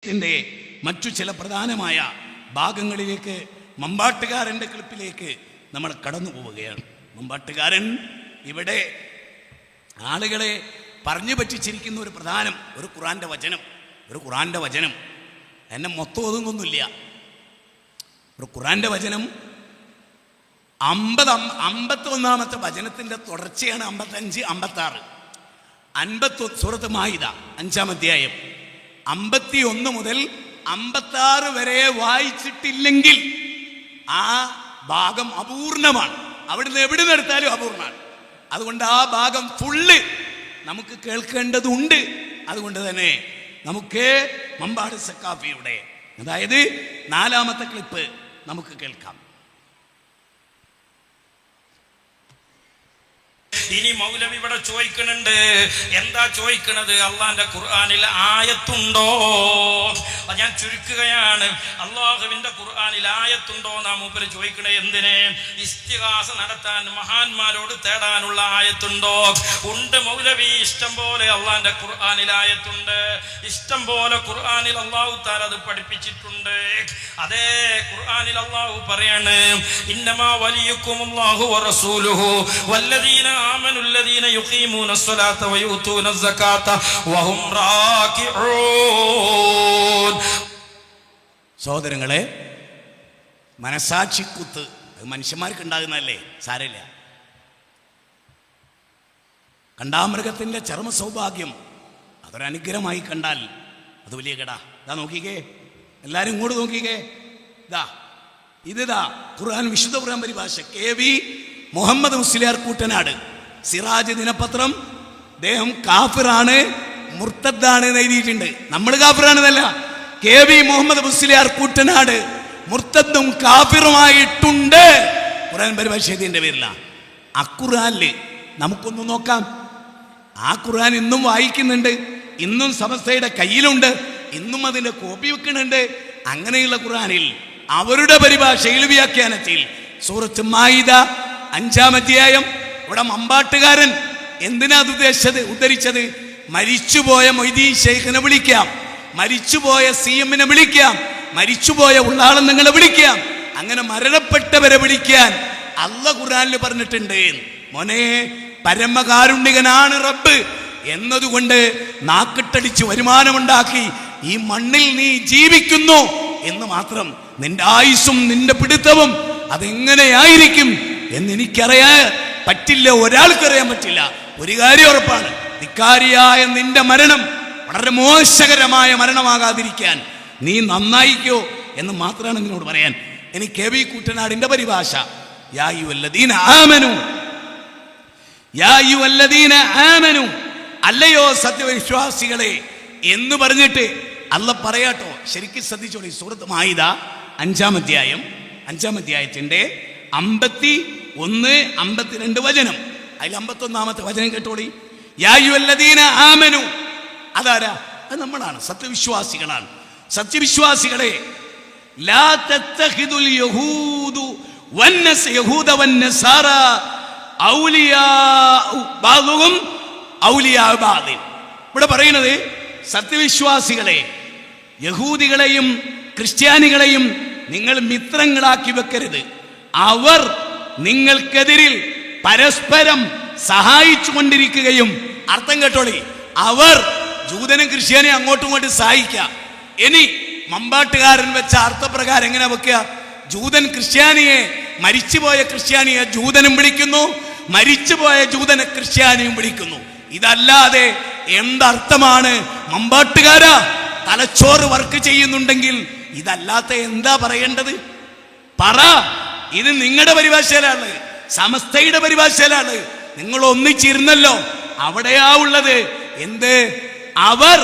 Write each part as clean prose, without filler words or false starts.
ിന്റെ മറ്റു ചില പ്രധാനമായ ഭാഗങ്ങളിലേക്ക് മമ്പാട്ടുകാരൻ്റെ ക്ലിപ്പിലേക്ക് നമ്മൾ കടന്നു പോവുകയാണ്. മമ്പാട്ടുകാരൻ ഇവിടെ ആളുകളെ പറഞ്ഞു പറ്റിച്ചിരിക്കുന്ന ഒരു ഖുറാന്റെ വചനം എന്നെ മൊത്തം ഒതുങ്ങൊന്നുമില്ല. ഒരു ഖുറാന്റെ വചനം 51 വചനത്തിൻ്റെ തുടർച്ചയാണ് 55, 56. 51 സൂറത്ത് മാഇദ 5-ാം അധ്യായം 51 മുതൽ 56 വരെ വായിച്ചിട്ടില്ലെങ്കിൽ ആ ഭാഗം അപൂർണമാണ്. അവിടുന്ന് എവിടെ നിന്നെടുത്താലും അപൂർണമാണ്. അതുകൊണ്ട് ആ ഭാഗം ഫുള്ള് നമുക്ക് കേൾക്കേണ്ടതുണ്ട്. അതുകൊണ്ട് തന്നെ നമുക്ക് മമ്പാട് സഖാഫിയുടെ അതായത് 4-ാമത്തെ ക്ലിപ്പ് നമുക്ക് കേൾക്കാം. ഇനി മൗലവി ഇവിടെ ചോദിക്കുന്നുണ്ട്, എന്താ ചോദിക്കണത്? അള്ളാന്റെ ഖുർആനിൽ ആയത്തുണ്ടോ? ഞാൻ ചുരുക്കുകയാണ്, അള്ളാഹുവിന്റെ ഖുർആനിൽ ആയത്തുണ്ടോ നാം മൂപ്പര് ചോദിക്കണേ. എന്തിനെ? ഇസ്തിഗാസ നടത്താൻ മഹാന്മാരോട് തേടാനുള്ള ആയത്തുണ്ടോ? ഉണ്ട് മൗലവി, ഇഷ്ടം പോലെ അള്ളാന്റെ ഖുർആനിൽ ആയത്തുണ്ട്. ഇഷ്ടം പോലെ ഖുർആനിൽ അള്ളാഹു താല അത് പഠിപ്പിച്ചിട്ടുണ്ട്. അതേ ഖുർആനിൽ അള്ളാഹു പറയാണ്, ഇന്നമാ വലിയുക്കുമുല്ലാഹു വറസൂലുഹു വല്ലദീന ആമനു الذين يقيمون الصلاة ويؤتون الزكاة وهم راكعون. സഹോദരങ്ങളെ, മനസാക്ഷിക്കുത്ത് അത് മനുഷ്യന്മാർക്ക് ഉണ്ടാകുന്നതല്ലേ, സാരമില്ല. കണ്ടാമൃഗത്തിൻ്റെ ചർമ്മ സൗഭാഗ്യം അതൊരനുഗ്രഹമായി കണ്ടാൽ അത് വലിയ കേടാ. ഇതാ നോക്കിക്കേ, എല്ലാവരും ഇങ്ങോട്ട് നോക്കിക്കേ. ഇതാ ഖുർആൻ, വിശുദ്ധ ഖുർആൻ പരിഭാഷ KV മുഹമ്മദ് മുസ്ലിയാർ കൂട്ടനാട്, സിറാജ് ദിനപത്രം. അദ്ദേഹം കാഫിറാണ്, മുർത്തദ്ദാണ് എന്ന് എഴുതിയിട്ടുണ്ട്. നമ്മൾ കാഫിറാണെന്നല്ല, KV മുഹമ്മദ് മുസ്ലിയാർ കൂട്ടനാട് മുർത്തദ്ദും കാഫിറുമായിട്ടുണ്ട്. ഖുർആൻ പരിഭാഷ എഴുതിയതിൻ്റെ പേരില്ല. അഖുർആനിൽ നമുക്കൊന്ന് നോക്കാം. ആ ഖുർആൻ ഇന്നും വായിക്കുന്നുണ്ട്, ഇന്നും സമസ്തയുടെ കയ്യിലുണ്ട്, ഇന്നും അതിൻ്റെ കോപ്പി വെക്കുന്നുണ്ട്. അങ്ങനെയുള്ള ഖുർആനിൽ അവരുടെ പരിഭാഷയിൽ വ്യാഖ്യാനത്തിൽ സൂറത്ത് മാഇദ 5-ാം അധ്യായം ഇവിടെ മമ്പാട്ടുകാരൻ എന്തിനാ ഉദ്ധരിച്ചത്? മരിച്ചുപോയ മൊയ്തീൻ ശൈഖിനെ വിളിക്കാം, മരിച്ചുപോയ CM വിളിക്കാം, മരിച്ചുപോയ ഉള്ളാളം നിങ്ങളെ വിളിക്കാം. അങ്ങനെ മരണപ്പെട്ടവരെ വിളിക്കാൻ അല്ലാഹു ഖുർആനിൽ പറഞ്ഞിട്ടുണ്ട്. മോനെ, പരമകാരുണ്യകനാണ് റബ്ബ് എന്നതുകൊണ്ട് നാക്കിട്ടടിച്ച് വരുമാനമുണ്ടാക്കി ഈ മണ്ണിൽ നീ ജീവിക്കുന്നു എന്ന് മാത്രം. നിന്റെ ആയുസ്സും നിന്റെ പിടുത്തവും അതെങ്ങനെയായിരിക്കും എന്നെനിക്കറിയാൻ പറ്റില്ല, ഒരാൾക്കറിയാൻ പറ്റില്ല. ഒരു കാര്യം ഉറപ്പാണ്, ധിക്കാരിയായ നിന്റെ മരണം വളരെ മോശകരമായ മരണമാകാതിരിക്കാൻ നീ നന്നായിക്കോ എന്ന് മാത്രമാണ് നിന്നോട് പറയാൻ. ഇനി KV കൂട്ടനാടിന്റെ പരിഭാഷ, യാ അയ്യുഹല്ലദീന ആമനു, യാ അയ്യുഹല്ലദീന ആമനു, അല്ലയോ സത്യവിശ്വാസികളെ എന്ന് പറഞ്ഞിട്ട് അല്ല പറയാട്ടോ. ശരിക്കും ശ്രദ്ധിച്ചോളി, സൂറത്ത് മാഇദ 5-ാം അധ്യായം 5-ാം അധ്യായത്തിന്റെ 51, 52 വചനം. അതിൽ 51-ാമത്തെ വചനം കേട്ടോളി. യാ അയ്യുഹല്ലദീന ആമനു, അതാരാ? അത് നമ്മളാണ്, സത്യവിശ്വാസികളാണ്. സത്യവിശ്വാസികളെ, ലാ തത്തഖിദുൽ യഹൂദു യഹൂദ വന്നസാറ ഔലിയാ ബഅദുഹും ഔലിയാ ബഅദ്. ഇവിടെ പറയുന്നത് സത്യവിശ്വാസികളെ, യഹൂദികളെയും ക്രിസ്ത്യാനികളെയും നിങ്ങൾ മിത്രങ്ങളാക്കി വെക്കരുത്. അവർ നിങ്ങൾക്കെതിരിൽ പരസ്പരം സഹായിച്ചു കൊണ്ടിരിക്കുകയും, അർത്ഥം കേട്ടോളി, അവർ ജൂതനും ക്രിസ്ത്യാനിയും അങ്ങോട്ടും ഇങ്ങോട്ടും സഹായിക്കുക. ഇനി മമ്പാട്ടുകാരൻ വെച്ച അർത്ഥപ്രകാരം എങ്ങനെ വെക്കുക? ജൂതൻ ക്രിസ്ത്യാനിയെ, മരിച്ചുപോയ ക്രിസ്ത്യാനിയെ ജൂതനും വിളിക്കുന്നു, മരിച്ചുപോയ ജൂതനെ ക്രിസ്ത്യാനിയും വിളിക്കുന്നു. ഇതല്ലാതെ എന്തർത്ഥമാണ്? മമ്പാട്ടുകാരാ, തലച്ചോറ് വർക്ക് ചെയ്യുന്നുണ്ടെങ്കിൽ ഇതല്ലാത്ത എന്താ പറയേണ്ടത്? പറ. ഇത് നിങ്ങളുടെ പരിഭാഷയിലാണ്, സമസ്തയുടെ പരിഭാഷയിലാണ്. നിങ്ങൾ ഒന്നിച്ചിരുന്നല്ലോ, അവിടെയാ ഉള്ളത്. എന്ത്? അവർ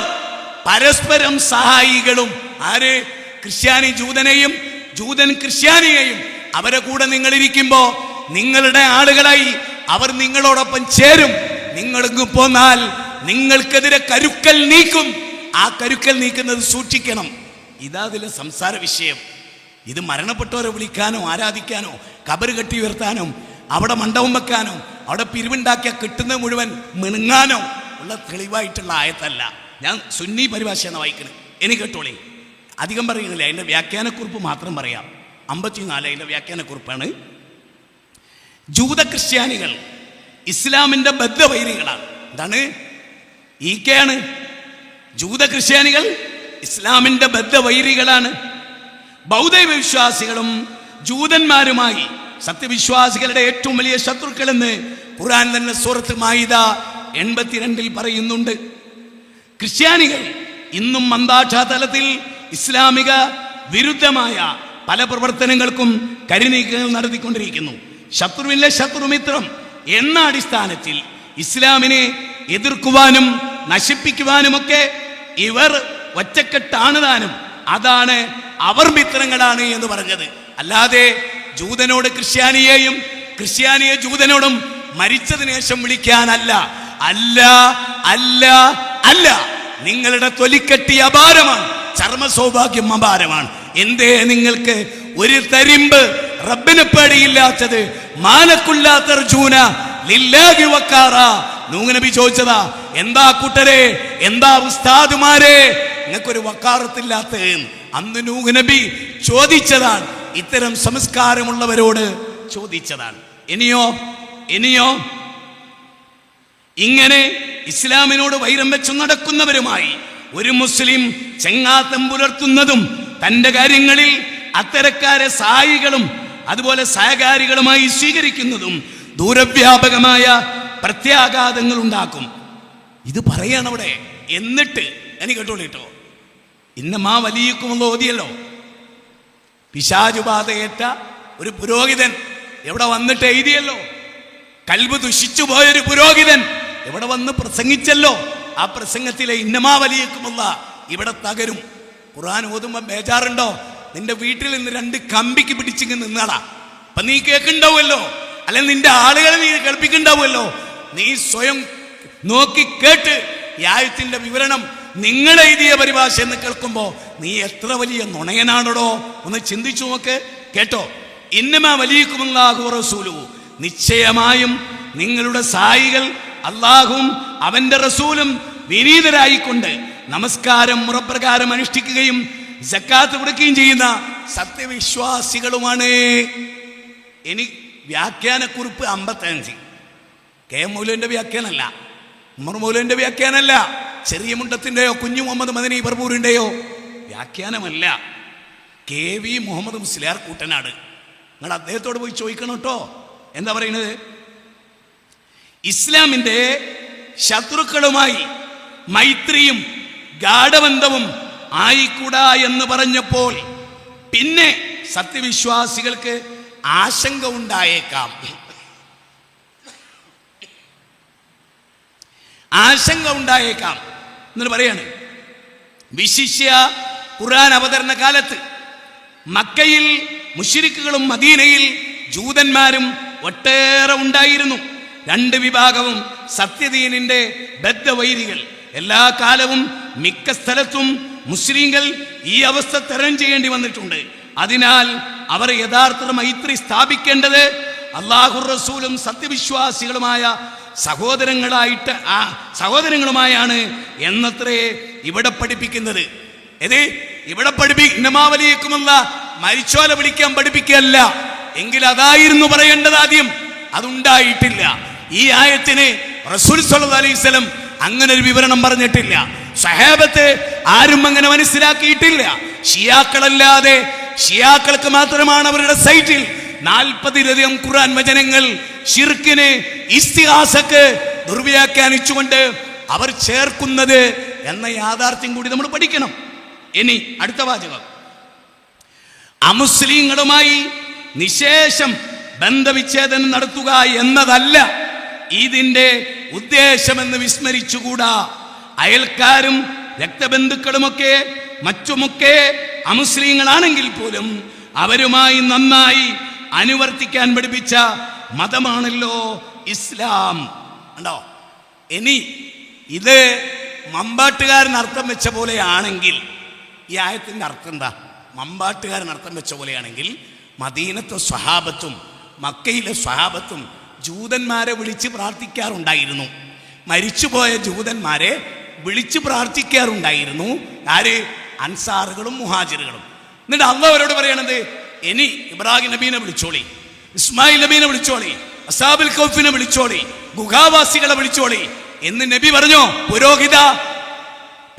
പരസ്പരം സഹായികളും. ആര്? ക്രിസ്ത്യാനി ജൂതനെയും, ജൂതൻ ക്രിസ്ത്യാനിയെയും. അവരെ കൂടെ നിങ്ങളിരിക്കുമ്പോ നിങ്ങളുടെ ആളുകളായി അവർ നിങ്ങളോടൊപ്പം ചേരും. നിങ്ങൾക്ക് പോന്നാൽ നിങ്ങൾക്കെതിരെ കരുക്കൽ നീക്കും. ആ കരുക്കൽ നീക്കുന്നത് സൂക്ഷിക്കണം. ഇതാ അതിലെ സംസാര വിഷയം. ഇത് മരണപ്പെട്ടവരെ വിളിക്കാനോ ആരാധിക്കാനോ കബറ് കെട്ടി ഉയർത്താനോ അവിടെ മണ്ഡപം വെക്കാനോ അവിടെ പിരിവുണ്ടാക്കിയ കിട്ടുന്നത് മുഴുവൻ മിണുങ്ങാനോ ഉള്ള തെളിവായിട്ടുള്ള ആയത്തല്ല. ഞാൻ സുന്നി പരിഭാഷയാണ് വായിക്കുന്നത്. എനിക്ക് കേട്ടോളി. അധികം പറയുന്നില്ല, അതിൻ്റെ വ്യാഖ്യാനക്കുറിപ്പ് മാത്രം പറയാം. 54 അതിൻ്റെ വ്യാഖ്യാനക്കുറിപ്പാണ്. ജൂത ക്രിസ്ത്യാനികൾ ഇസ്ലാമിൻ്റെ ബദ്ധവൈരികളാണ്. എന്താണ്? ഈക്കെയാണ്. ജൂത ക്രിസ്ത്യാനികൾ ഇസ്ലാമിൻ്റെ ബദ്ധവൈരികളാണ്. ബൗദ്ധ വിശ്വാസികളും ജൂതന്മാരുമായി സത്യവിശ്വാസികളുടെ ഏറ്റവും വലിയ ശത്രുക്കളെന്ന് ഖുർആൻ തന്നെ സൂറത്ത് മാഇദ 82 പറയുന്നുണ്ട്. ക്രിസ്ത്യാനികൾ ഇന്നും അന്താരാഷ്ട്രതലത്തിൽ ഇസ്ലാമിക വിരുദ്ധമായ പല പ്രവർത്തനങ്ങൾക്കും കരുനീക്കങ്ങൾ നടത്തിക്കൊണ്ടിരിക്കുന്നു. ശത്രുവില്ല ശത്രുമിത്രം എന്ന അടിസ്ഥാനത്തിൽ ഇസ്ലാമിനെ എതിർക്കുവാനും നശിപ്പിക്കുവാനുമൊക്കെ ഇവർ ഒറ്റക്കെട്ടാണ് താനും. അതാണ് അവർ മിത്രങ്ങളാണ് എന്ന് പറഞ്ഞത്. അല്ലാതെ ജൂതനോട് ക്രിസ്ത്യാനിയെയും ക്രിസ്ത്യാനിയെ ജൂതനോടും മരിച്ചതിന് ശേഷം വിളിക്കാനല്ല. അല്ല അല്ല അല്ല, നിങ്ങളുടെ തൊലിക്കെട്ടി അപാരമാണ്, ചർമ്മ സൗഭാഗ്യം അപാരമാണ്. എന്തേ നിങ്ങൾക്ക് ഒരു തരിമ്പ് റബ്ബിനെ പേടിയില്ലാത്തത്? മാനക്കുല്ലാത്തർജൂന ലില്ലാഹി വക്കാറ. നൂഹ് നബി ചോദിച്ചതാ, എന്താ കൂട്ടരെ, എന്താ ഉസ്താദുമാരെ, നിങ്ങൾക്കൊരു വക്കാറത്തില്ലാത്ത? അന്ന് നൂഹ് നബി ചോദിച്ചതാണ്, ഇത്തരം സംസ്കാരമുള്ളവരോട് ചോദിച്ചതാണ്. ഇനിയോ ഇങ്ങനെ ഇസ്ലാമിനോട് വൈരം വെച്ചു നടക്കുന്നവരുമായി ഒരു മുസ്ലിം ചെങ്ങാത്തം പുലർത്തുന്നതും തൻ്റെ കാര്യങ്ങളിൽ അത്തരക്കാരെ സഹായികളും അതുപോലെ സഹകാരികളുമായി സ്വീകരിക്കുന്നതും ദൂരവ്യാപകമായ പ്രത്യാഘാതങ്ങൾ ഉണ്ടാക്കും. ഇത് പറയണം അവിടെ. എന്നിട്ട് എനിക്ക് കേട്ടോളിട്ടോ, ഇന്നമാ വലിയക്കുമെന്ന് ഓതിയല്ലോ. പിശാചുബാധയേറ്റ ഒരു പുരോഹിതൻ എവിടെ വന്നിട്ട് എഴുതിയല്ലോ. കൽബ് ദുഷിച്ചു പോയൊരു പുരോഹിതൻ എവിടെ വന്ന് പ്രസംഗിച്ചല്ലോ. ആ പ്രസംഗത്തിലെ ഇന്നമാ വലിയക്കുമുള്ള ഇവിടെ തകരും. ഖുർആൻ ഓതുമ്പോ ബേജാറുണ്ടോ? നിന്റെ വീട്ടിൽ നിന്ന് 2 കമ്പിക്ക് പിടിച്ചിങ്ങ് നിന്നാളാ. അപ്പൊ നീ കേൾക്കുണ്ടാവുമല്ലോ, അല്ലെങ്കിൽ നിന്റെ ആളുകളെ നീ കേൾപ്പിക്കുണ്ടാവുമല്ലോ. നീ സ്വയം നോക്കി കേട്ട് ഈ ആയത്തിന്റെ വിവരണം നിങ്ങൾ എഴുതിയ പരിഭാഷ എന്ന് കേൾക്കുമ്പോ നീ എത്ര വലിയ നുണയനാണോ ഒന്ന് ചിന്തിച്ചു നോക്ക്. കേട്ടോ, ഇന്നമാ വലിയക്കുമുല്ലാഹു റസൂലുഹു, നിശ്ചയമായും നിങ്ങളുടെ സഹായികൾ അള്ളാഹും അവന്റെ റസൂലും വിനീതരായിക്കൊണ്ട് നമസ്കാരം മുറപ്രകാരം അനുഷ്ഠിക്കുകയും സക്കാത്ത് കൊടുക്കുകയും ചെയ്യുന്ന സത്യവിശ്വാസികളുമാണ്. ഇനി വ്യാഖ്യാനക്കുറിപ്പ് 55. കെ മൗലവിന്റെ വ്യാഖ്യാനമല്ല, ഉമർ മൗലവിന്റെ വ്യാഖ്യാനമല്ല, ചെറിയ മുണ്ടത്തിൻ്റെയോ കുഞ്ഞു മുഹമ്മദ് മദനി ബർബൂറിൻ്റെയോ വ്യാഖ്യാനമല്ല. KV മുഹമ്മദ് മുസ്ലിയാർ കൂട്ടനാട്. നിങ്ങൾ അദ്ദേഹത്തോട് പോയി ചോദിക്കണം കേട്ടോ. എന്താ പറയുന്നത്? ഇസ്ലാമിൻ്റെ ശത്രുക്കളുമായി മൈത്രിയും ഗാഢബന്ധവും ആയിക്കൂടാ എന്ന് പറഞ്ഞപ്പോൾ പിന്നെ സത്യവിശ്വാസികൾക്ക് ആശങ്ക ഉണ്ടായേക്കാം. എന്ന് പറയാണ്. വിശിഷ്യ ഖുർആൻ അവതരണ കാലത്ത് മക്കയിൽ മുശ്രിക്കുകളും മദീനയിൽ ജൂതന്മാരും ഒട്ടേറെ ഉണ്ടായിരുന്നു. 2 വിഭാഗവും സത്യദീനിന്റെ ബദ്ധവൈരികൾ. എല്ലാ കാലവും മിക്ക സ്ഥലത്തും മുസ്ലിങ്ങൾ ഈ അവസ്ഥ തരണം ചെയ്യേണ്ടി വന്നിട്ടുണ്ട്. അതിനാൽ അവർ യഥാർത്ഥ മൈത്രി സ്ഥാപിക്കേണ്ടത് അല്ലാഹു റസൂലും സത്യവിശ്വാസികളുമായ സഹോദരങ്ങളുമായാണ് എന്നത്രേ ഇവിടെ പഠിപ്പിക്കുന്നത്. ഇവിടെ ഇന്നമാവലിയേക്കുമല്ല മരിച്ചോല വിളിക്കാൻ പഠിപ്പിക്കല്ല എങ്കിൽ അതായിരുന്നു പറയേണ്ടത് ആദ്യം. അതുണ്ടായിട്ടില്ല. ഈ ആയത്തിന് റസൂൽ സല്ലല്ലാഹു അലൈഹി വസല്ലം അങ്ങനെ ഒരു വിവരണം പറഞ്ഞിട്ടില്ല. സഹാബത്ത് ആരും അങ്ങനെ മനസ്സിലാക്കിയിട്ടില്ല. ഷിയാക്കളല്ലാതെ ഷിയാക്കൾക്ക് മാത്രമാണ് അവരുടെ സൈറ്റിൽ 40-ലധികം ഖുർആൻ വചനങ്ങൾ ശിർക്കിനെ ഇസ്തിഹാസക്ക് ദുർവ്യാഖ്യാനിച്ചുകൊണ്ട് അവർ ചേർക്കുന്നത് എന്ന യാഥാർത്ഥ്യം കൂടി നമ്മൾ പഠിക്കണം. ഇനി അടുത്ത വാചകം, അമുസ്ലിങ്ങളുമായി നിശേഷം ബന്ധവിച്ഛേദനം നടത്തുക എന്നതല്ല ഇതിന്റെ ഉദ്ദേശമെന്ന് വിസ്മരിച്ചുകൂടാ. അയൽക്കാരും രക്തബന്ധുക്കളുമൊക്കെ മറ്റുമൊക്കെ അമുസ്ലിങ്ങളാണെങ്കിൽ പോലും അവരുമായി നന്നായി അനുവർത്തിക്കാൻ പഠിപ്പിച്ച മതമാണല്ലോ ഇസ്ലാം. ഉണ്ടോ? ഇനി ഇത് മമ്പാട്ടുകാരൻ അർത്ഥം വെച്ച പോലെയാണെങ്കിൽ ഈ ആയത്തിന്റെ അർത്ഥം എന്താ? മമ്പാട്ടുകാരൻ അർത്ഥം വെച്ച പോലെയാണെങ്കിൽ മദീനത്തെ സ്വഹാബത്തും മക്കയിലെ സ്വഹാബത്തും ജൂതന്മാരെ വിളിച്ച് പ്രാർത്ഥിക്കാറുണ്ടായിരുന്നു. മരിച്ചുപോയ ജൂതന്മാരെ വിളിച്ച് പ്രാർത്ഥിക്കാറുണ്ടായിരുന്നു. ആര്? അൻസാറുകളും മുഹാജിറുകളും. എന്നിട്ട് അള്ളാഹ് അവരോട് പറയണത്, ഇനി ഇബ്രാഹിം നബീനെ വിളിച്ചോളി, ഇസ്മായിൽ നബീനെ വിളിച്ചോളി, അസ്ഹാബുൽ കൗഫിനെ വിളിച്ചോളി, ഗുഹാവാസികളെ വിളിച്ചോളി എന്ന് നബി പറഞ്ഞു.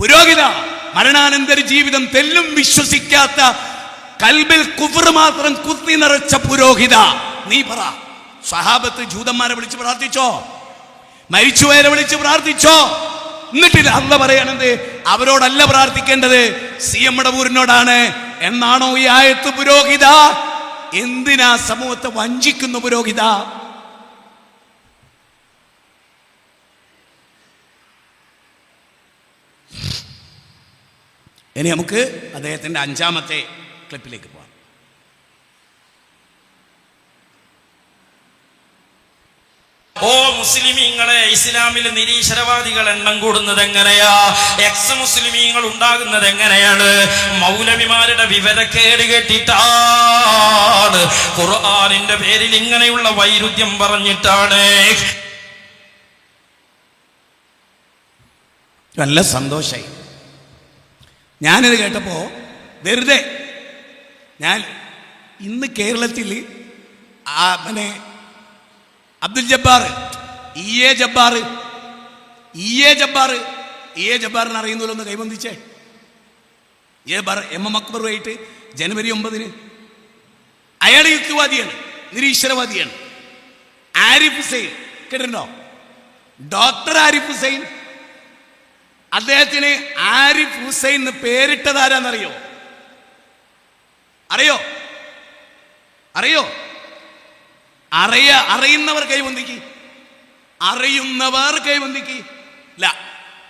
പുരോഹിത മരണാനന്തര ജീവിതം തെല്ലും വിശ്വസിക്കാത്ത, കൽബിൽ കുഫർ മാത്രം കുത്തി നിറച്ച പുരോഹിത, നീ പറ. സ്വഹാബത്ത് ജൂതന്മാരെ വിളിച്ച് പ്രാർത്ഥിച്ചോ? മരിച്ചുപോയവരെ വിളിച്ച് പ്രാർത്ഥിച്ചോ? എന്നിട്ട് അള്ളാഹ് പറയണത് അവരോടല്ല പ്രാർത്ഥിക്കേണ്ടത്, CM മടവൂരിനോടാണ് എന്നാണോ ഈ ആയത്ത്? പുരോഹിത, എന്തിനാ സമൂഹത്തെ വഞ്ചിക്കുന്ന പുരോഹിത? ഇനി നമുക്ക് അദ്ദേഹത്തിന്റെ 5ാമത്തെ ക്ലിപ്പിലേക്ക് പോകാം. ഓ മുസ്ലിമീങ്ങളെ, ഇസ്ലാമിൽ നിരീശ്വരവാദികൾ എണ്ണം കൂടുന്നത് എങ്ങനെയാ? എക്സ് മുസ്ലിമീങ്ങൾ ഉണ്ടാകുന്നത് എങ്ങനെയാണ്? മൗലവിമാരുടെ വിവരക്കേട് കേട്ടിട്ടാണ്, ഖുർആനിന്റെ പേരിൽ ഇങ്ങനെയുള്ള വൈരുദ്ധ്യം പറഞ്ഞിട്ടാണ്. നല്ല സന്തോഷായി ഞാനിത് കേട്ടപ്പോ. വെറുതെ ഞാൻ ഇന്ന് കേരളത്തിൽ അബ്ദുൽ ജബ്ബാർ, ഇ.എ. ജബ്ബാറിനെ അറിയുന്നല്ലോ, കൈബന്ധിച്ചേ. എം അക്ബറുമായിട്ട് ജനുവരി 9 അയാൾ യുക്തിവാദിയാണ്, നിരീശ്വരവാദിയാണ്. ആരിഫ് ഹുസൈൻ കേട്ടിട്ടുണ്ടോ? ഡോക്ടർ ആരിഫ് ഹുസൈൻ. അദ്ദേഹത്തിന് ആരിഫ് ഹുസൈൻ എന്ന് പേരിട്ടത് ആരാന്നറിയോ? അറിയോ? അറിയുന്നവർ കൈവന്തിക്ക്.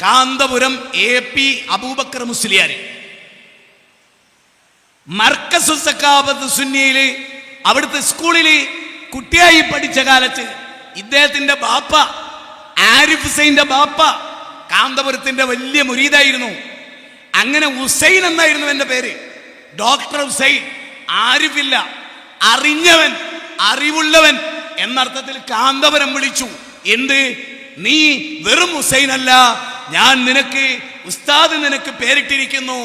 കാന്തപുരം AP അബൂബക്കർ മുസ്ലിയാർ, മർക്കസു സഖാവത്ത് സുന്നിയില്, അവിടുത്തെ സ്കൂളിൽ കുട്ടിയായി പഠിച്ച കാലത്ത് ഇദ്ദേഹത്തിന്റെ ബാപ്പ, ആരിഫ് ഹുസൈന്റെ ബാപ്പ കാന്തപുരത്തിന്റെ വലിയ മുരീദായിരുന്നു. അങ്ങനെ ഹുസൈൻ എന്നായിരുന്നു എന്റെ പേര്, ഡോക്ടർ ഹുസൈൻ. ആരിഫില്ല, അറിഞ്ഞവൻ, അറിവുള്ളവൻ എന്നർത്ഥത്തിൽ കാന്തപുരം വിളിച്ചു. എന്ത്? നീ വെറും ഹുസൈൻ അല്ല, ഞാൻ നിനക്ക് ഉസ്താദ് നിനക്ക് പേരിട്ടിരിക്കുന്നു,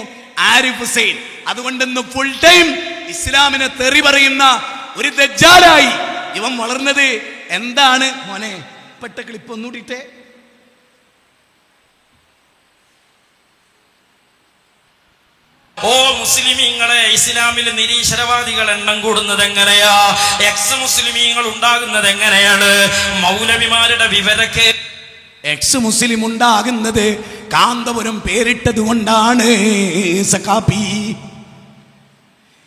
ആരിഫ് ഹുസൈൻ. അതുകൊണ്ട് ഇന്ന് ഫുൾ ടൈം ഇസ്ലാമിനെ തെറി പറയുന്ന ഒരു ദജ്ജാലായി ഇവൻ വളർന്നത്. എന്താണ് മോനെ? പെട്ട ക്ലിപ്പ് ഒന്നുകൂടിയിട്ടേ. ഓ മുസ്ലിമീങ്ങളെ, ഇസ്ലാമിൽ നിരീശ്വരവാദികൾ എണ്ണം കൂടുന്നത് എങ്ങനെയാ? എക്സ് മുസ്ലിമീങ്ങൾ ഉണ്ടാകുന്നത് എങ്ങനെയാണ്? മൗലവിമാരുടെ വിവരക്കേട്. എക്സ് മുസ്ലിം ഉണ്ടാകുന്നത് കാന്തപുരം പേരിട്ടത് കൊണ്ടാണ്. സഖാപ്പി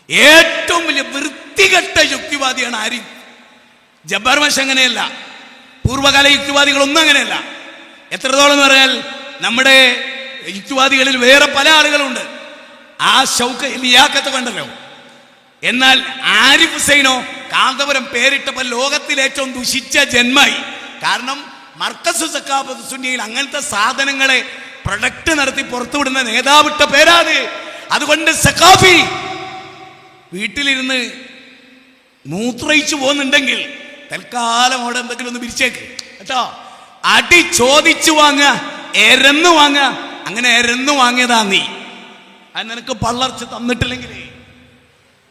ഏറ്റവും വലിയ വൃത്തികെട്ട യുക്തിവാദിയാണ് ആരിഫ്. ജബ്ബാർ മാഷ് അങ്ങനെയല്ല, പൂർവ്വകാല യുക്തിവാദികളൊന്നും അങ്ങനെയല്ല. എത്രത്തോളം എന്ന് പറഞ്ഞാൽ നമ്മുടെ യുക്തിവാദികളിൽ വേറെ പല ആളുകളുണ്ട്. ആ ലിയാഖത്ത് കണ്ടല്ലോ. എന്നാൽ ആരിഫ് ഹുസൈനോ കാന്തപുരം പേരിട്ടപ്പോൾ ലോകത്തിൽ ഏറ്റവും ദുഷിച്ച ജന്മായി. കാരണം മർക്കസു സഖാവത്ത് സുന്നിയിൽ അങ്ങനത്തെ സാധനങ്ങളെ പ്രൊഡക്റ്റ് നടത്തി പുറത്തുവിടുന്ന നേതാവിട്ട പേരാത്. അതുകൊണ്ട് സഖാഫി വീട്ടിലിരുന്ന് മൂത്രയിച്ചു പോകുന്നുണ്ടെങ്കിൽ തൽക്കാലം അവിടെ എന്തെങ്കിലും ഒന്ന് പിരിച്ചേക്ക് കേട്ടോ. അടി ചോദിച്ചു വാങ്ങുക, എരന്നു വാങ്ങുക. അങ്ങനെ എരന്നു വാങ്ങിയതാ നീ. അത് നിനക്ക് പള്ളർച്ച തന്നിട്ടില്ലെങ്കിൽ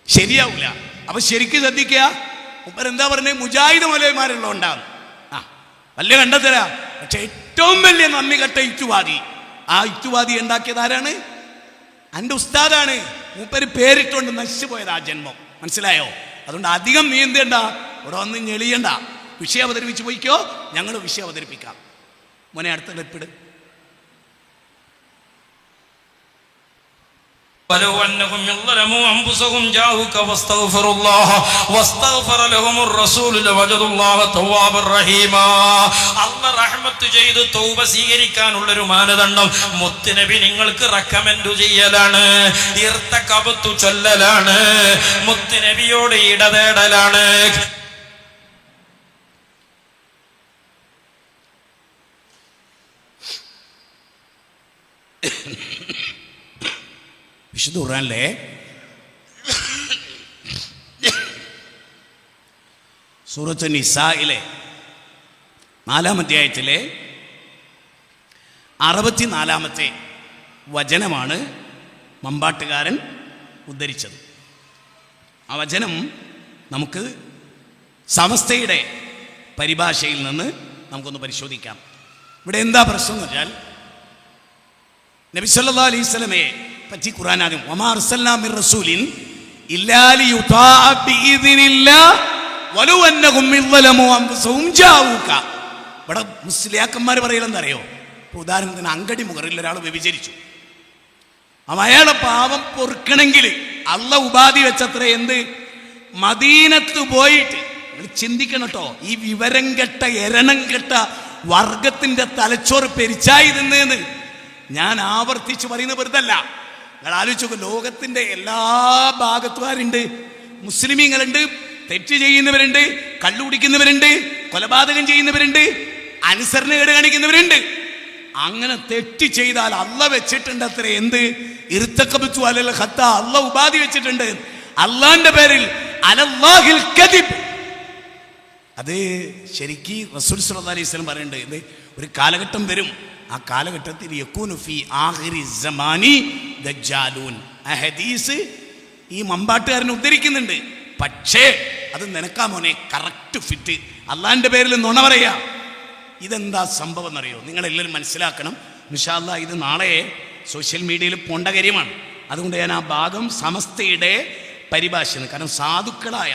ശരിയാവില്ല. അപ്പൊ ശരിക്കും ശ്രദ്ധിക്കുക. എന്താ പറഞ്ഞത്? മുജാഹിദ് മൗലവിമാരുള്ളതുകൊണ്ടാണ്. വലിയ കണ്ടെത്തരാ. പക്ഷെ ഏറ്റവും വലിയ നന്ദി കെട്ട യുക്തിവാദി, ആ യുക്തിവാദി ഉണ്ടാക്കിയത് ആരാണ്? എൻ്റെ ഉസ്താദാണ്. മൂപ്പര് പേരിട്ടുകൊണ്ട് നശിച്ചു പോയത് ആ ജന്മം. മനസ്സിലായോ? അതുകൊണ്ട് അധികം നീന്തേണ്ട, ഇവിടെ വന്ന് ഞെളിയണ്ട. വിഷയം അവതരിപ്പിച്ച് പോയിക്കോ, ഞങ്ങൾ വിഷയം അവതരിപ്പിക്കാം. മോനെ അടുത്ത ക്ലിപ്പിട്. ولو أنهم ظلموا أنفسهم جاءوك واستغفروا الله واستغفر لهم الرسول لوجدوا الله توابا رحيما. അല്ലാഹ് റഹ്മത്ത് ചെയ്ത് തൗബ സ്വീകരിക്കാനുള്ള ഒരു മാനദണ്ഡം മുത്തുനബി നിങ്ങൾക്ക് റെക്കമെൻഡ് ചെയ്യലാണ്, ഇർതകബത്തു ചൊല്ലലാണ്, മുത്തുനബിയോട് ഇടതേടലാണ്. വിശുദ്ധ ഖുർആനിലെ സൂറത്ത് നിസായിലെ 4-ാം അധ്യായത്തിലെ 64-ാമത്തെ വചനമാണ് മമ്പാട്ടുകാരൻ ഉദ്ധരിച്ചത്. ആ വചനം നമുക്ക് സമസ്തയുടെ പരിഭാഷയിൽ നിന്ന് നമുക്കൊന്ന് പരിശോധിക്കാം. ഇവിടെ എന്താ പ്രശ്നം എന്ന് വെച്ചാൽ, നബി സല്ലല്ലാഹു അലൈഹി വസല്ലമയെ പറ്റി ഖുർആൻ ആദ്യം വമാ അർസൽനാ മിർ റസൂലിൻ ഇല്ലാ ലിയുതാഅ ബിഇദ്നില്ലാഹ് വലൗ അന്നഹും ളലമു അൻഫുസഹും ജാഊക. ഇവിടെ മുസ്ലിയാക്കന്മാർ പറയലെന്താ അറിയോ? ഉദാഹരണത്തിന് അങ്കടി മുഖറിൽ ഒരാൾ വ്യഭിചരിച്ചു, അയാളെ പാവം പൊറുക്കണമെങ്കിൽ അള്ള ഉപാധി വെച്ചത്ര എന്ത് മദീനത്ത് പോയിട്ട് ചിന്തിക്കണം കേട്ടോ. ഈ വിവരം കെട്ട എരണം കെട്ട വർഗത്തിന്റെ തലച്ചോറ് പെരിച്ചായി നിന്നേന്ന് ഞാൻ ആവർത്തിച്ച് പറയുന്ന വെറുതല്ല. നിങ്ങൾ ആലോചിച്ചു, ലോകത്തിന്റെ എല്ലാ ഭാഗത്തുകാരുണ്ട്, മുസ്ലിമീങ്ങളുണ്ട്, തെറ്റ് ചെയ്യുന്നവരുണ്ട്, കള്ളുകുടിക്കുന്നവരുണ്ട്, കൊലപാതകം ചെയ്യുന്നവരുണ്ട്, അനുസരണക്കേട് കാണിക്കുന്നവരുണ്ട്. അങ്ങനെ തെറ്റ് ചെയ്താൽ അള്ള വെച്ചിട്ടുണ്ട് അത്ര എന്ത് ഇർതഖബതു അലൽ ഖത്ത, അള്ള ഉപാധി വെച്ചിട്ടുണ്ട് അള്ളാന്റെ പേരിൽ അലല്ലാഹിൽ കദിബ്. അത് ശരിക്ക് റസൂൽ സല്ലല്ലാഹു അലൈഹി വസല്ലം പറയുന്നുണ്ട്, ഇത് ഒരു കാലഘട്ടം വരും, ആ കാലഘട്ടത്തിൽ യകൂനു ഫീ ആഖിരി സമാനി ദജ്ജാലൂൻ. ആ ഹദീസ് ഈ മമ്പാട്ടുകാരൻ ഉദ്ധരിക്കുന്നുണ്ട്. പക്ഷേ അത് നിനക്കാ മോനെ കറക്റ്റ് ഫിറ്റ്. അള്ളാന്റെ പേരിൽ നുണ പറയാ. ഇതെന്താ സംഭവം എന്നറിയോ? നിങ്ങളെല്ലാവരും മനസ്സിലാക്കണം. ഇൻഷാ അല്ലാഹ് ഇത് നാളെ സോഷ്യൽ മീഡിയയിൽ പോണ്ട കാര്യമാണ്. അതുകൊണ്ട് ഞാൻ ആ ഭാഗം സമസ്തയുടെ പരിഭാഷയാണ്. കാരണം സാധുക്കളായ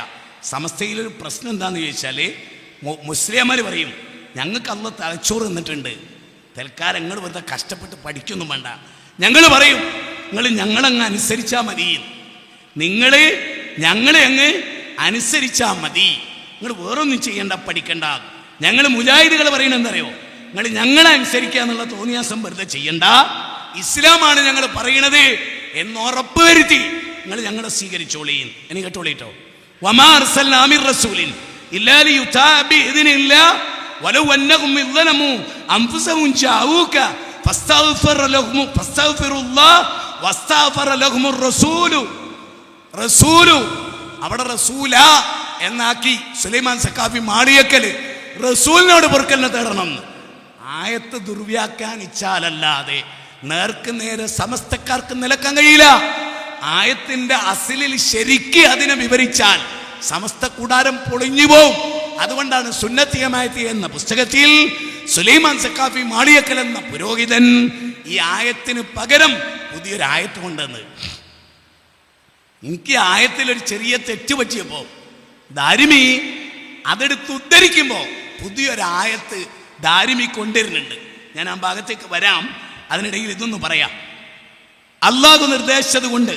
സമസ്തയിലൊരു പ്രശ്നം എന്താണെന്ന് ചോദിച്ചാൽ, മുസ്ലിംമാർ പറയും ഞങ്ങൾക്ക് അള്ള തലച്ചോറ് തന്നിട്ടുണ്ട്, തൽക്കാലം നിങ്ങൾ വെറുതെ കഷ്ടപ്പെട്ട് പഠിക്കൊന്നും വേണ്ട. ഞങ്ങൾ പറയും നിങ്ങൾ ഞങ്ങളങ്ങ് അനുസരിച്ചാൽ മതി, നിങ്ങൾ ഞങ്ങളെ അങ്ങ് അനുസരിച്ചാൽ മതി, നിങ്ങൾ വേറൊന്നും ചെയ്യണ്ട, പഠിക്കണ്ട. ഞങ്ങൾ മുജാഹിദുകൾ പറയുന്നത് എന്തറിയോ? നിങ്ങൾ ഞങ്ങളെ അനുസരിക്കുക എന്നുള്ള തോന്നിയാസം വെറുതെ ചെയ്യണ്ട, ഇസ്ലാമാണ് ഞങ്ങൾ പറയണത് എന്ന് ഉറപ്പ് വരുത്തി നിങ്ങൾ ഞങ്ങളെ സ്വീകരിച്ചോളീൻ. എനിക്ക് കേട്ടോളീട്ടോ. വമാ അർസൽനാ മിർ റസൂലിൻ ഇല്ലാ ലിയുതാഅ ബിഇദ്നില്ലാഹ് വലൗ അന്നഹും ളലമു അൻഫുസഹും ജാഊക ഫസ്തഗ്ഫിറുല്ലാഹ് വസ്തഗ്ഫറ ലഹുമുർ റസൂലു. റസൂലു അവിടെ റസൂല എന്നാക്കി സുലൈമാൻ സഖാഫി മാളിയക്കല് റസൂലിനോട് പൊറുക്കലിനെ തേടണം. ആയത്ത് ദുർവ്യാഖ്യാനിച്ചാലല്ലാതെ നേർക്ക് നേരെ സമസ്തക്കാർക്ക് നിലക്കാൻ കഴിയില്ല. ആയത്തിന്റെ അസിലിൽ ശരിക്ക് അതിനെ വിവരിച്ചാൽ സമസ്ത കൂടാരം പൊളിഞ്ഞു പോവും. അതുകൊണ്ടാണ് സുന്നത്തി ജമാഅത്തി എന്ന പുസ്തകത്തിൽ സുലൈമാൻ സഖാഫി മാളിയക്കൽ എന്ന പുരോഹിതൻ ഈ ആയത്തിന് പകരം പുതിയൊരു ആയത്ത് കൊണ്ടുവന്ന്. എനിക്ക് ആയത്തിലൊരു ചെറിയ തെറ്റ് പറ്റിയപ്പോൾ ദാരിമി അതെടുത്ത് ഉദ്ധരിക്കുമ്പോൾ പുതിയൊരായത്ത് ദാരിമി കൊണ്ടുവരുന്നുണ്ട്. ഞാൻ ആ ഭാഗത്തേക്ക് വരാം. അതിനിടയിൽ ഇതൊന്ന് പറയാം. അള്ളാഹു നിർദ്ദേശിച്ചത് കൊണ്ട്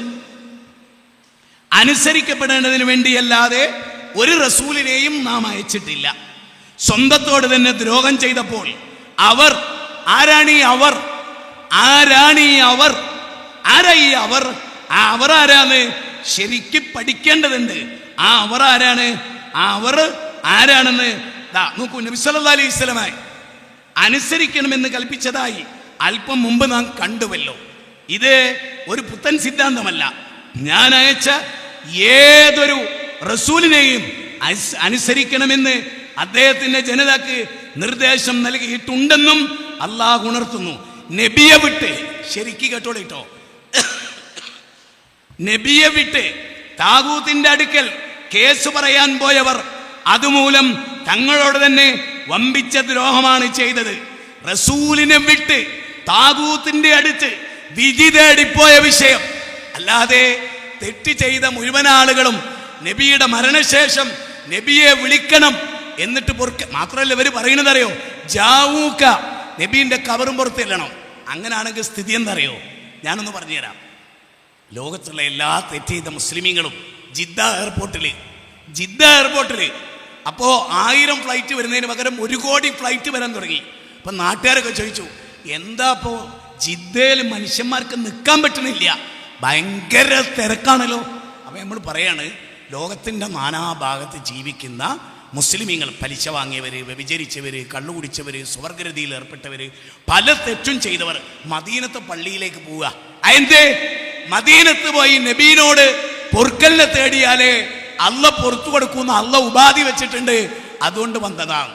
അനുസരിക്കപ്പെടേണ്ടതിന് വേണ്ടിയല്ലാതെ ഒരു റസൂലിനെയും നാം അയച്ചിട്ടില്ല. സ്വന്തത്തോട് തന്നെ ദ്രോഹം ചെയ്തപ്പോൾ അവർ ആരാണീ അവർ? ആരാണീ അവർ? ആരാ ഈ അവർ? ആ അവർ ആരാന്ന് ശരിക്ക് പഠിക്കേണ്ടതുണ്ട്. ആ അവർ ആരാണ്? ആ അവർ ആരാണെന്ന് നോക്കൂ. നബി സല്ലല്ലാഹു അലൈഹി വസല്ലം അനുസരിക്കണമെന്ന് കൽപ്പിച്ചതായി അല്പം മുമ്പ് നാം കണ്ടുവല്ലോ. ഇത് ഒരു പുത്തൻ സിദ്ധാന്തമല്ല. ഞാൻ അയച്ച ഏതൊരു റസൂലിനെയും അനുസരിക്കണമെന്ന് അദ്ദേഹത്തിന്റെ ജനതക്ക് നിർദ്ദേശം നൽകിയിട്ടുണ്ടെന്നും അള്ളാഹു ഉണർത്തുന്നു. നബിയെ വിട്ട് ശരിക്ക് കേട്ടോളിട്ടോ, നബിയെ വിട്ട് താഗൂത്തിന്റെ അടുക്കൽ കേസ് പറയാൻ പോയവർ അതുമൂലം തങ്ങളോട് തന്നെ വമ്പിച്ച ദ്രോഹമാണ് ചെയ്തത്. റസൂലിനെ വിട്ട് താഗൂത്തിന്റെ അടുത്ത് വിധി തേടിപ്പോയ വിഷയം അല്ലാതെ തെറ്റ് ചെയ്ത മുഴുവൻ ആളുകളും നബിയുടെ മരണശേഷം നബിയെ വിളിക്കണം എന്നിട്ട് മാത്രമല്ല ഇവർ പറയുന്നത് അറിയോ? ജാവൂക്ക, നബീന്റെ കബറും പുറത്തില്ലണം. അങ്ങനാണെങ്കിൽ സ്ഥിതി എന്തറിയോ? ഞാനൊന്ന് പറഞ്ഞുതരാം. ലോകത്തുള്ള എല്ലാ തെറ്റ് ചെയ്ത മുസ്ലിമീങ്ങളും ജിദ്ദ എയർപോർട്ടിൽ അപ്പോൾ 1000 ഫ്ലൈറ്റ് വരുന്നതിന് പകരം 1 കോടി ഫ്ലൈറ്റ് വരാൻ തുടങ്ങി. അപ്പം നാട്ടുകാരൊക്കെ ചോദിച്ചു, എന്താ ഇപ്പോൾ ജിദ്ദയിൽ മനുഷ്യന്മാർക്ക് നിൽക്കാൻ പറ്റണില്ല, ഭയങ്കര തിരക്കാണല്ലോ. അപ്പം നമ്മൾ പറയാണ്, ലോകത്തിൻ്റെ നാനാഭാഗത്ത് ജീവിക്കുന്ന മുസ്ലിമീങ്ങൾ, പലിശ വാങ്ങിയവർ, വ്യഭിചരിച്ചവർ, കള്ളുകുടിച്ചവർ, സ്വർഗരതിയിൽ ഏർപ്പെട്ടവർ, പല തെറ്റും ചെയ്തവർ മദീനത്തെ പള്ളിയിലേക്ക് പോവുക. അതെന്തേ? മദീനത്ത് പോയി നബീനോട് പൊറുക്കലിനെ തേടിയാലേ അള്ള പുറത്തു കൊടുക്കുന്ന അള്ള ഉപാധി വെച്ചിട്ടുണ്ട്, അതുകൊണ്ട് വന്നതാണ്.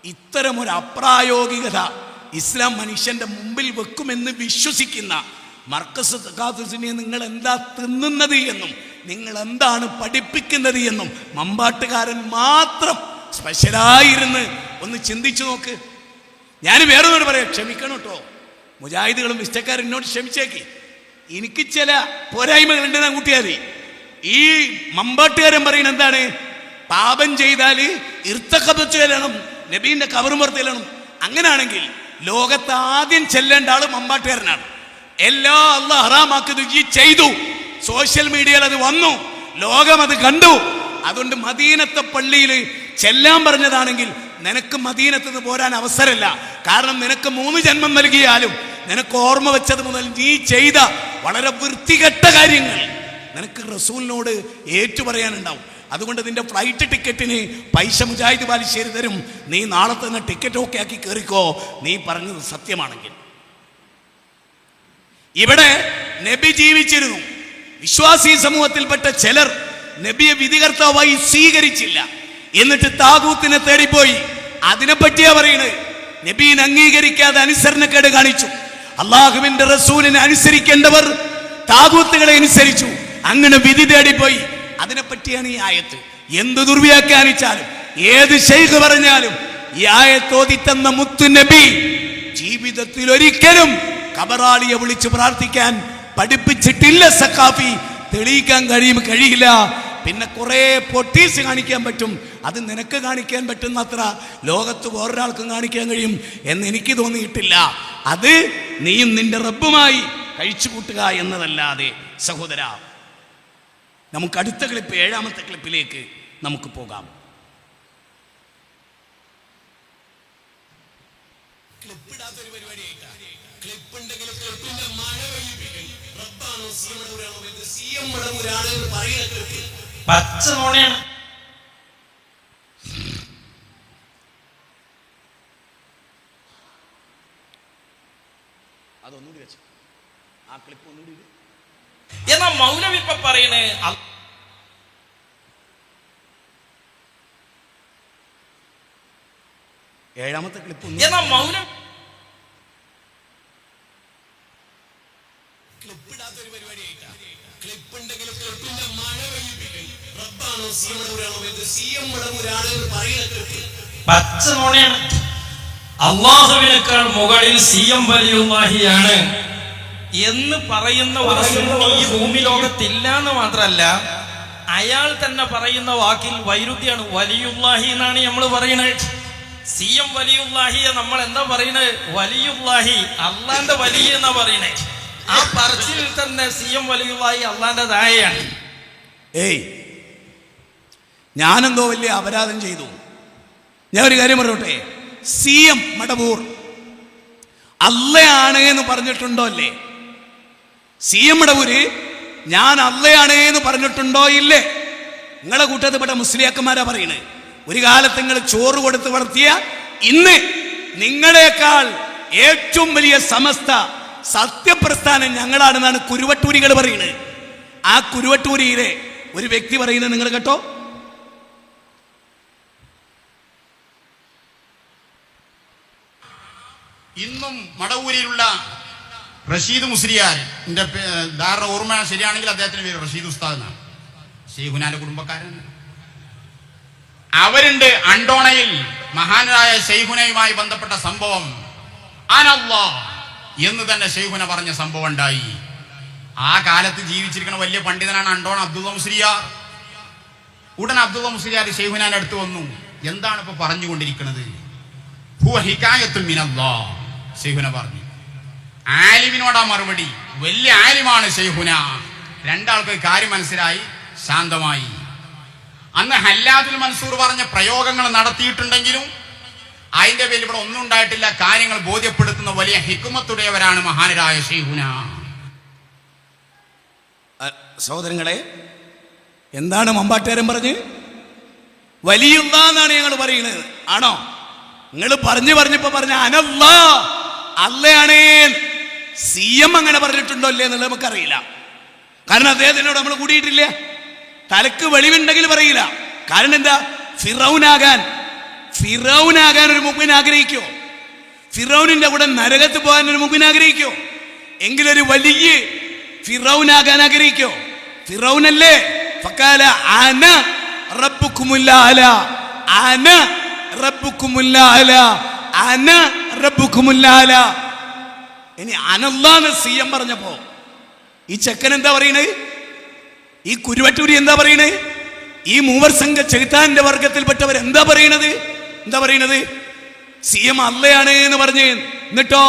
ഇത്തരമൊരു അപ്രായോഗികത ഇസ്ലാം മനുഷ്യന്റെ മുമ്പിൽ വെക്കുമെന്ന് വിശ്വസിക്കുന്ന മർക്കസ് തഖാത്തുൽ സുന്നിയെ നിങ്ങൾ എന്താ തിന്നുന്നത് എന്നും നിങ്ങൾ എന്താണ് പഠിപ്പിക്കുന്നത് എന്നും മമ്പാട്ടുകാരൻ മാത്രം സ്പെഷ്യലായിരുന്ന് ഒന്ന് ചിന്തിച്ചു നോക്ക്. ഞാൻ വേറൊന്നും പറയാം, ക്ഷമിക്കണം കേട്ടോ, മുജാഹിദുകളും ഇഷ്ടക്കാരും എന്നോട് ക്ഷമിച്ചേക്ക്. എനിക്ക് ചില പോരായ്മകളുണ്ട് ഞാൻ കൂട്ടിയാൽ. ഈ മമ്പാട്ടുകാരൻ പറയുന്നത് എന്താണ്? പാപം ചെയ്താൽ ഇർത്തഖബത്ത് ചെല്ലണം, നബീന്റെ കബറുമ്പുറത്ത് ചെല്ലണം. അങ്ങനെയാണെങ്കിൽ ലോകത്ത് ആദ്യം ചെല്ലേണ്ട ആള് മമ്പാട്ടുകാരനാണ്. എല്ലാ അള്ളാഹ് ഹറാമാക്കുന്നത് ഈ ചെയ്തു, സോഷ്യൽ മീഡിയയിൽ അത് വന്നു, ലോകം അത് കണ്ടു. അതുകൊണ്ട് മദീനത്തെ പള്ളിയിൽ ചെല്ലാൻ പറഞ്ഞതാണെങ്കിൽ നിനക്ക് മദീനത്ത് നിന്ന് പോരാൻ അവസരമില്ല. കാരണം നിനക്ക് 3 ജന്മം നൽകിയാലും നിനക്ക് ഓർമ്മ വെച്ചത് മുതൽ നീ ചെയ്ത വളരെ വൃത്തികെട്ട കാര്യങ്ങൾ നിനക്ക് റസൂലിനോട് ഏറ്റുപറയാനുണ്ടാവും. അതുകൊണ്ട് നിന്റെ ഫ്ലൈറ്റ് ടിക്കറ്റിന് പൈസ മുജാഹിദ് ബാലുശ്ശേരി തരും. നീ നാളെ തന്നെ ടിക്കറ്റ് ഒക്കെ ആക്കി കയറിക്കോ, നീ പറഞ്ഞത് സത്യമാണെങ്കിൽ. ഇവിടെ നബി ജീവിച്ചിരുന്നു. വിശ്വാസി സമൂഹത്തിൽപ്പെട്ട ചിലർ നബിയെ വിധികർത്താവായി സ്വീകരിച്ചില്ല, എന്നിട്ട് താഗൂത്തിനെ തേടിപ്പോയി. അതിനെപ്പറ്റിയാ പറയുന്നത്. നബീനെ അംഗീകരിക്കാതെ അനുസരണക്കേട് കാണിച്ചു. അള്ളാഹുവിന്റെ റസൂലിനെ അനുസരിക്കേണ്ടവർ താഗൂത്തുകളെ അനുസരിച്ചു, അങ്ങനെ വിധി തേടിപ്പോയി. അതിനെപ്പറ്റിയാണ് ഈ ആയത്ത്. എന്ത് ദുർവ്യാഖ്യാനിച്ചാലും ഏത് ശൈഖ് പറഞ്ഞാലും ഈ ആയത്ത് ഓതിത്തന്ന മുത്തു നബി ജീവിതത്തിൽ ഒരിക്കലും കബറാളിയെ വിളിച്ച് പ്രാർത്ഥിക്കാൻ പഠിപ്പിച്ചിട്ടില്ല. സഖാഫി തെളിയിക്കാൻ കഴിയില്ല. പിന്നെ കുറെ പൊട്ടീസ് കാണിക്കാൻ പറ്റും, അത് നിനക്ക് കാണിക്കാൻ പറ്റുന്ന അത്ര ലോകത്ത് വേറൊരാൾക്കും കാണിക്കാൻ കഴിയും എന്ന് എനിക്ക് തോന്നിയിട്ടില്ല. അത് നീയും നിന്റെ റബ്ബുമായി കഴിച്ചു കൂട്ടുക എന്നതല്ലാതെ. സഹോദര, നമുക്ക് അടുത്ത ക്ലിപ്പ്, 7ാമത്തെ ക്ലിപ്പിലേക്ക് നമുക്ക് പോകാം. ക്ലിപ്പിടാത്തൊരു പരിപാടിയായിട്ടാ. ക്ലിപ്പുണ്ടെങ്കിൽ ക്ലിപ്പിന്റെ മഴ പെയ്യിപ്പിക്കും. റബ്ബാണോ സിഎം മടവൂരാണോ എന്ന് സിഎം മടവൂരാണ് എന്ന് പറയുന്ന ക്ലിപ്പ് പച്ച മോണയാണ്. അതൊന്നുകൂടി വെച്ചു, ആ ക്ലിപ്പ് ഒന്നുകൂടി. എന്നാ മൗലവി ഇപ്പൊ പറയണേ 7ാമത്തെ ക്ലിപ്പ്. എന്നാ മൗലവി ക്ലിപ്പിടാത്തൊരു പരിപാടിയായിട്ടാ. ക്ലിപ്പുണ്ടെങ്കിൽ ക്ലിപ്പിന്റെ മഴ പെയ്യിപ്പിക്കും. റബ്ബാണോ സിഎം മടവൂരാണോ എന്ന് സിഎം മടവൂരാണ് എന്ന് പറയുന്ന ക്ലിപ്പ് പച്ച മോണയാണ്. അള്ളാഹുവിനേക്കാൾ മുകളിൽ സിഎം വലിയുല്ലാഹിയാണ് എന്ന് പറയുന്ന ഒരു സുന്നി ഈ ഭൂമി ലോകത്തില്ല എന്ന് മാത്രമല്ല, അയാൾ തന്നെ പറയുന്ന വാക്കിൽ വൈരുദ്ധ്യാണ്. വലിയുല്ലാഹി എന്നാണ് നമ്മൾ പറയുന്നത്. സിഎം വലിയുല്ലാഹിയെ നമ്മൾ എന്താ പറയുന്നത്? വലിയുല്ലാഹി, അള്ളാന്റെ വലിയ എന്നാ പറയുന്നത്. ആ പറച്ചിൽ തന്നെ സിഎം വലിയുല്ലാഹി അള്ളാന്റെ താഴെയാണ്. ഏയ്, ഞാനെന്തോ വലിയ അപരാധം ചെയ്തു. ഞാൻ ഒരു കാര്യം പറയട്ടെ, സിഎം മടവൂർ അള്ളയാണ് എന്ന് പറഞ്ഞിട്ടുണ്ടോ? അല്ലേ? സിഎം മടവൂര് ഞാൻ അള്ളയാണ് എന്ന് പറഞ്ഞിട്ടുണ്ടോ? ഇല്ലേ? നിങ്ങളെ കൂട്ടത്തിൽപ്പെട്ട മുസ്ലിയാക്കന്മാരാ പറയുന്നത്. ഒരു കാലത്ത് നിങ്ങൾ ചോറ് കൊടുത്ത് വളർത്തിയ, ഇന്ന് നിങ്ങളെക്കാൾ ഏറ്റവും വലിയ സമസ്ത സത്യപ്രസ്ഥാനം ഞങ്ങളാണെന്നാണ് കുരുവട്ടൂരികൾ പറയുന്നത്. ആ കുരുവട്ടൂരിയിലെ ഒരു വ്യക്തി പറയുന്നത് നിങ്ങൾ കേട്ടോ. ഇന്നും മടവൂരിലുള്ള റഷീദ് മുസ്ലിയാർ, എൻ്റെ ധാരണ ഓർമ്മ ശരിയാണെങ്കിൽ അദ്ദേഹത്തിന്റെ പേര് റഷീദ് ഉസ്താദ് എന്നാണ്, ഷെയ്ഖുനാന്റെ കുടുംബക്കാരൻ. അവരുണ്ട് അണ്ടോണയിൽ മഹാനായ ഷെയ്ഖുനയുമായി ബന്ധപ്പെട്ട സംഭവം. അനല്ലാ എന്ന് തന്നെ ഷെയ്ഖുന പറഞ്ഞ സംഭവം ഉണ്ടായി. ആ കാലത്ത് ജീവിച്ചിരിക്കുന്ന വലിയ പണ്ഡിതനാണ് അണ്ടോണ അബ്ദുള്ള മുസ്ലിയാർ. ഉടൻ അബ്ദുള്ള മുസ്ലിയാർ ഷെയ്ഖുനാന്റെ അടുത്ത് വന്നു. എന്താണ് ഇപ്പൊ പറഞ്ഞുകൊണ്ടിരിക്കുന്നത്? ഹുവ ഹികായത്തുൽ മിനല്ലാഹ്, ഷെയ്ഖുന പറഞ്ഞു. ആലിമിനോടാ മറുപടി. വലിയ ആലിമാണ് ഷെയ്ഖുന. രണ്ടാൾക്ക് കാര്യം മനസ്സിലായി, ശാന്തമായി. അന്ന് ഹല്ലാദുൽ മൻസൂർ പറഞ്ഞ പ്രയോഗങ്ങൾ നടത്തിയിട്ടുണ്ടെങ്കിലും അതിന്റെ പേരിൽ ഇവിടെ ഒന്നും ഉണ്ടായിട്ടില്ല. കാര്യങ്ങൾ ബോധ്യപ്പെടുത്തുന്ന വലിയ ഹിക്മത്തുടയവരാണ് മഹാനരായ ഷെയ്ഖുന. സഹോദരങ്ങളെ, എന്താണ് മമ്പാട്ടുകാരൻ പറഞ്ഞ്? വലിയുള്ളാന്നാണ് ഞങ്ങൾ പറയുന്നത്. ആണോ? നിങ്ങൾ പറഞ്ഞപ്പോ പറഞ്ഞ അനല്ലാ, അല്ലയാണേ. സിഎം അങ്ങനെ പറഞ്ഞിട്ടുണ്ടോ അല്ലേ എന്നുള്ളത് നമുക്കറിയില്ല. കാരണം അദ്ദേഹത്തിനോട് നമ്മൾ കൂടിയിട്ടില്ല. തലക്ക് വെളിവുണ്ടെങ്കിൽ പറയില്ല. കാരണം എന്താ? ഫിറൗനാകാൻ ഒരു മുഖ്യൻ ആഗ്രഹിക്കോ? ഫിറൗനിന്റെ കൂടെ നരകത്ത് പോകാൻ ഒരു മുഖ്യൻ ആഗ്രഹിക്കോ? എങ്കിലൊരു വലിയ ഫിറൗനാകാൻ ആഗ്രഹിക്കോ? ഫിറൗനല്ലേ? ഫഖാല അന റബ്ബുക്കുമുൽ അഅല, അന റബ്ബുക്കുമുൽ അഅല, അന റബ്ബുക്കുമുൽ അഅല. ഇനി അനല്ലാന്ന് സിയം പറഞ്ഞപ്പോ ഈ ചെക്കൻ എന്താ പറയണേ? ഈ കുരുവട്ടൂരി എന്താ പറയണേ? ഈ മൂവർ സംഘ ചെകുത്താന്റെ വർഗത്തിൽപ്പെട്ടവർ എന്താ പറയണത്? എന്താ പറയണത്? സിയം അല്ലയാണ് എന്ന് പറഞ്ഞ്, എന്നിട്ടോ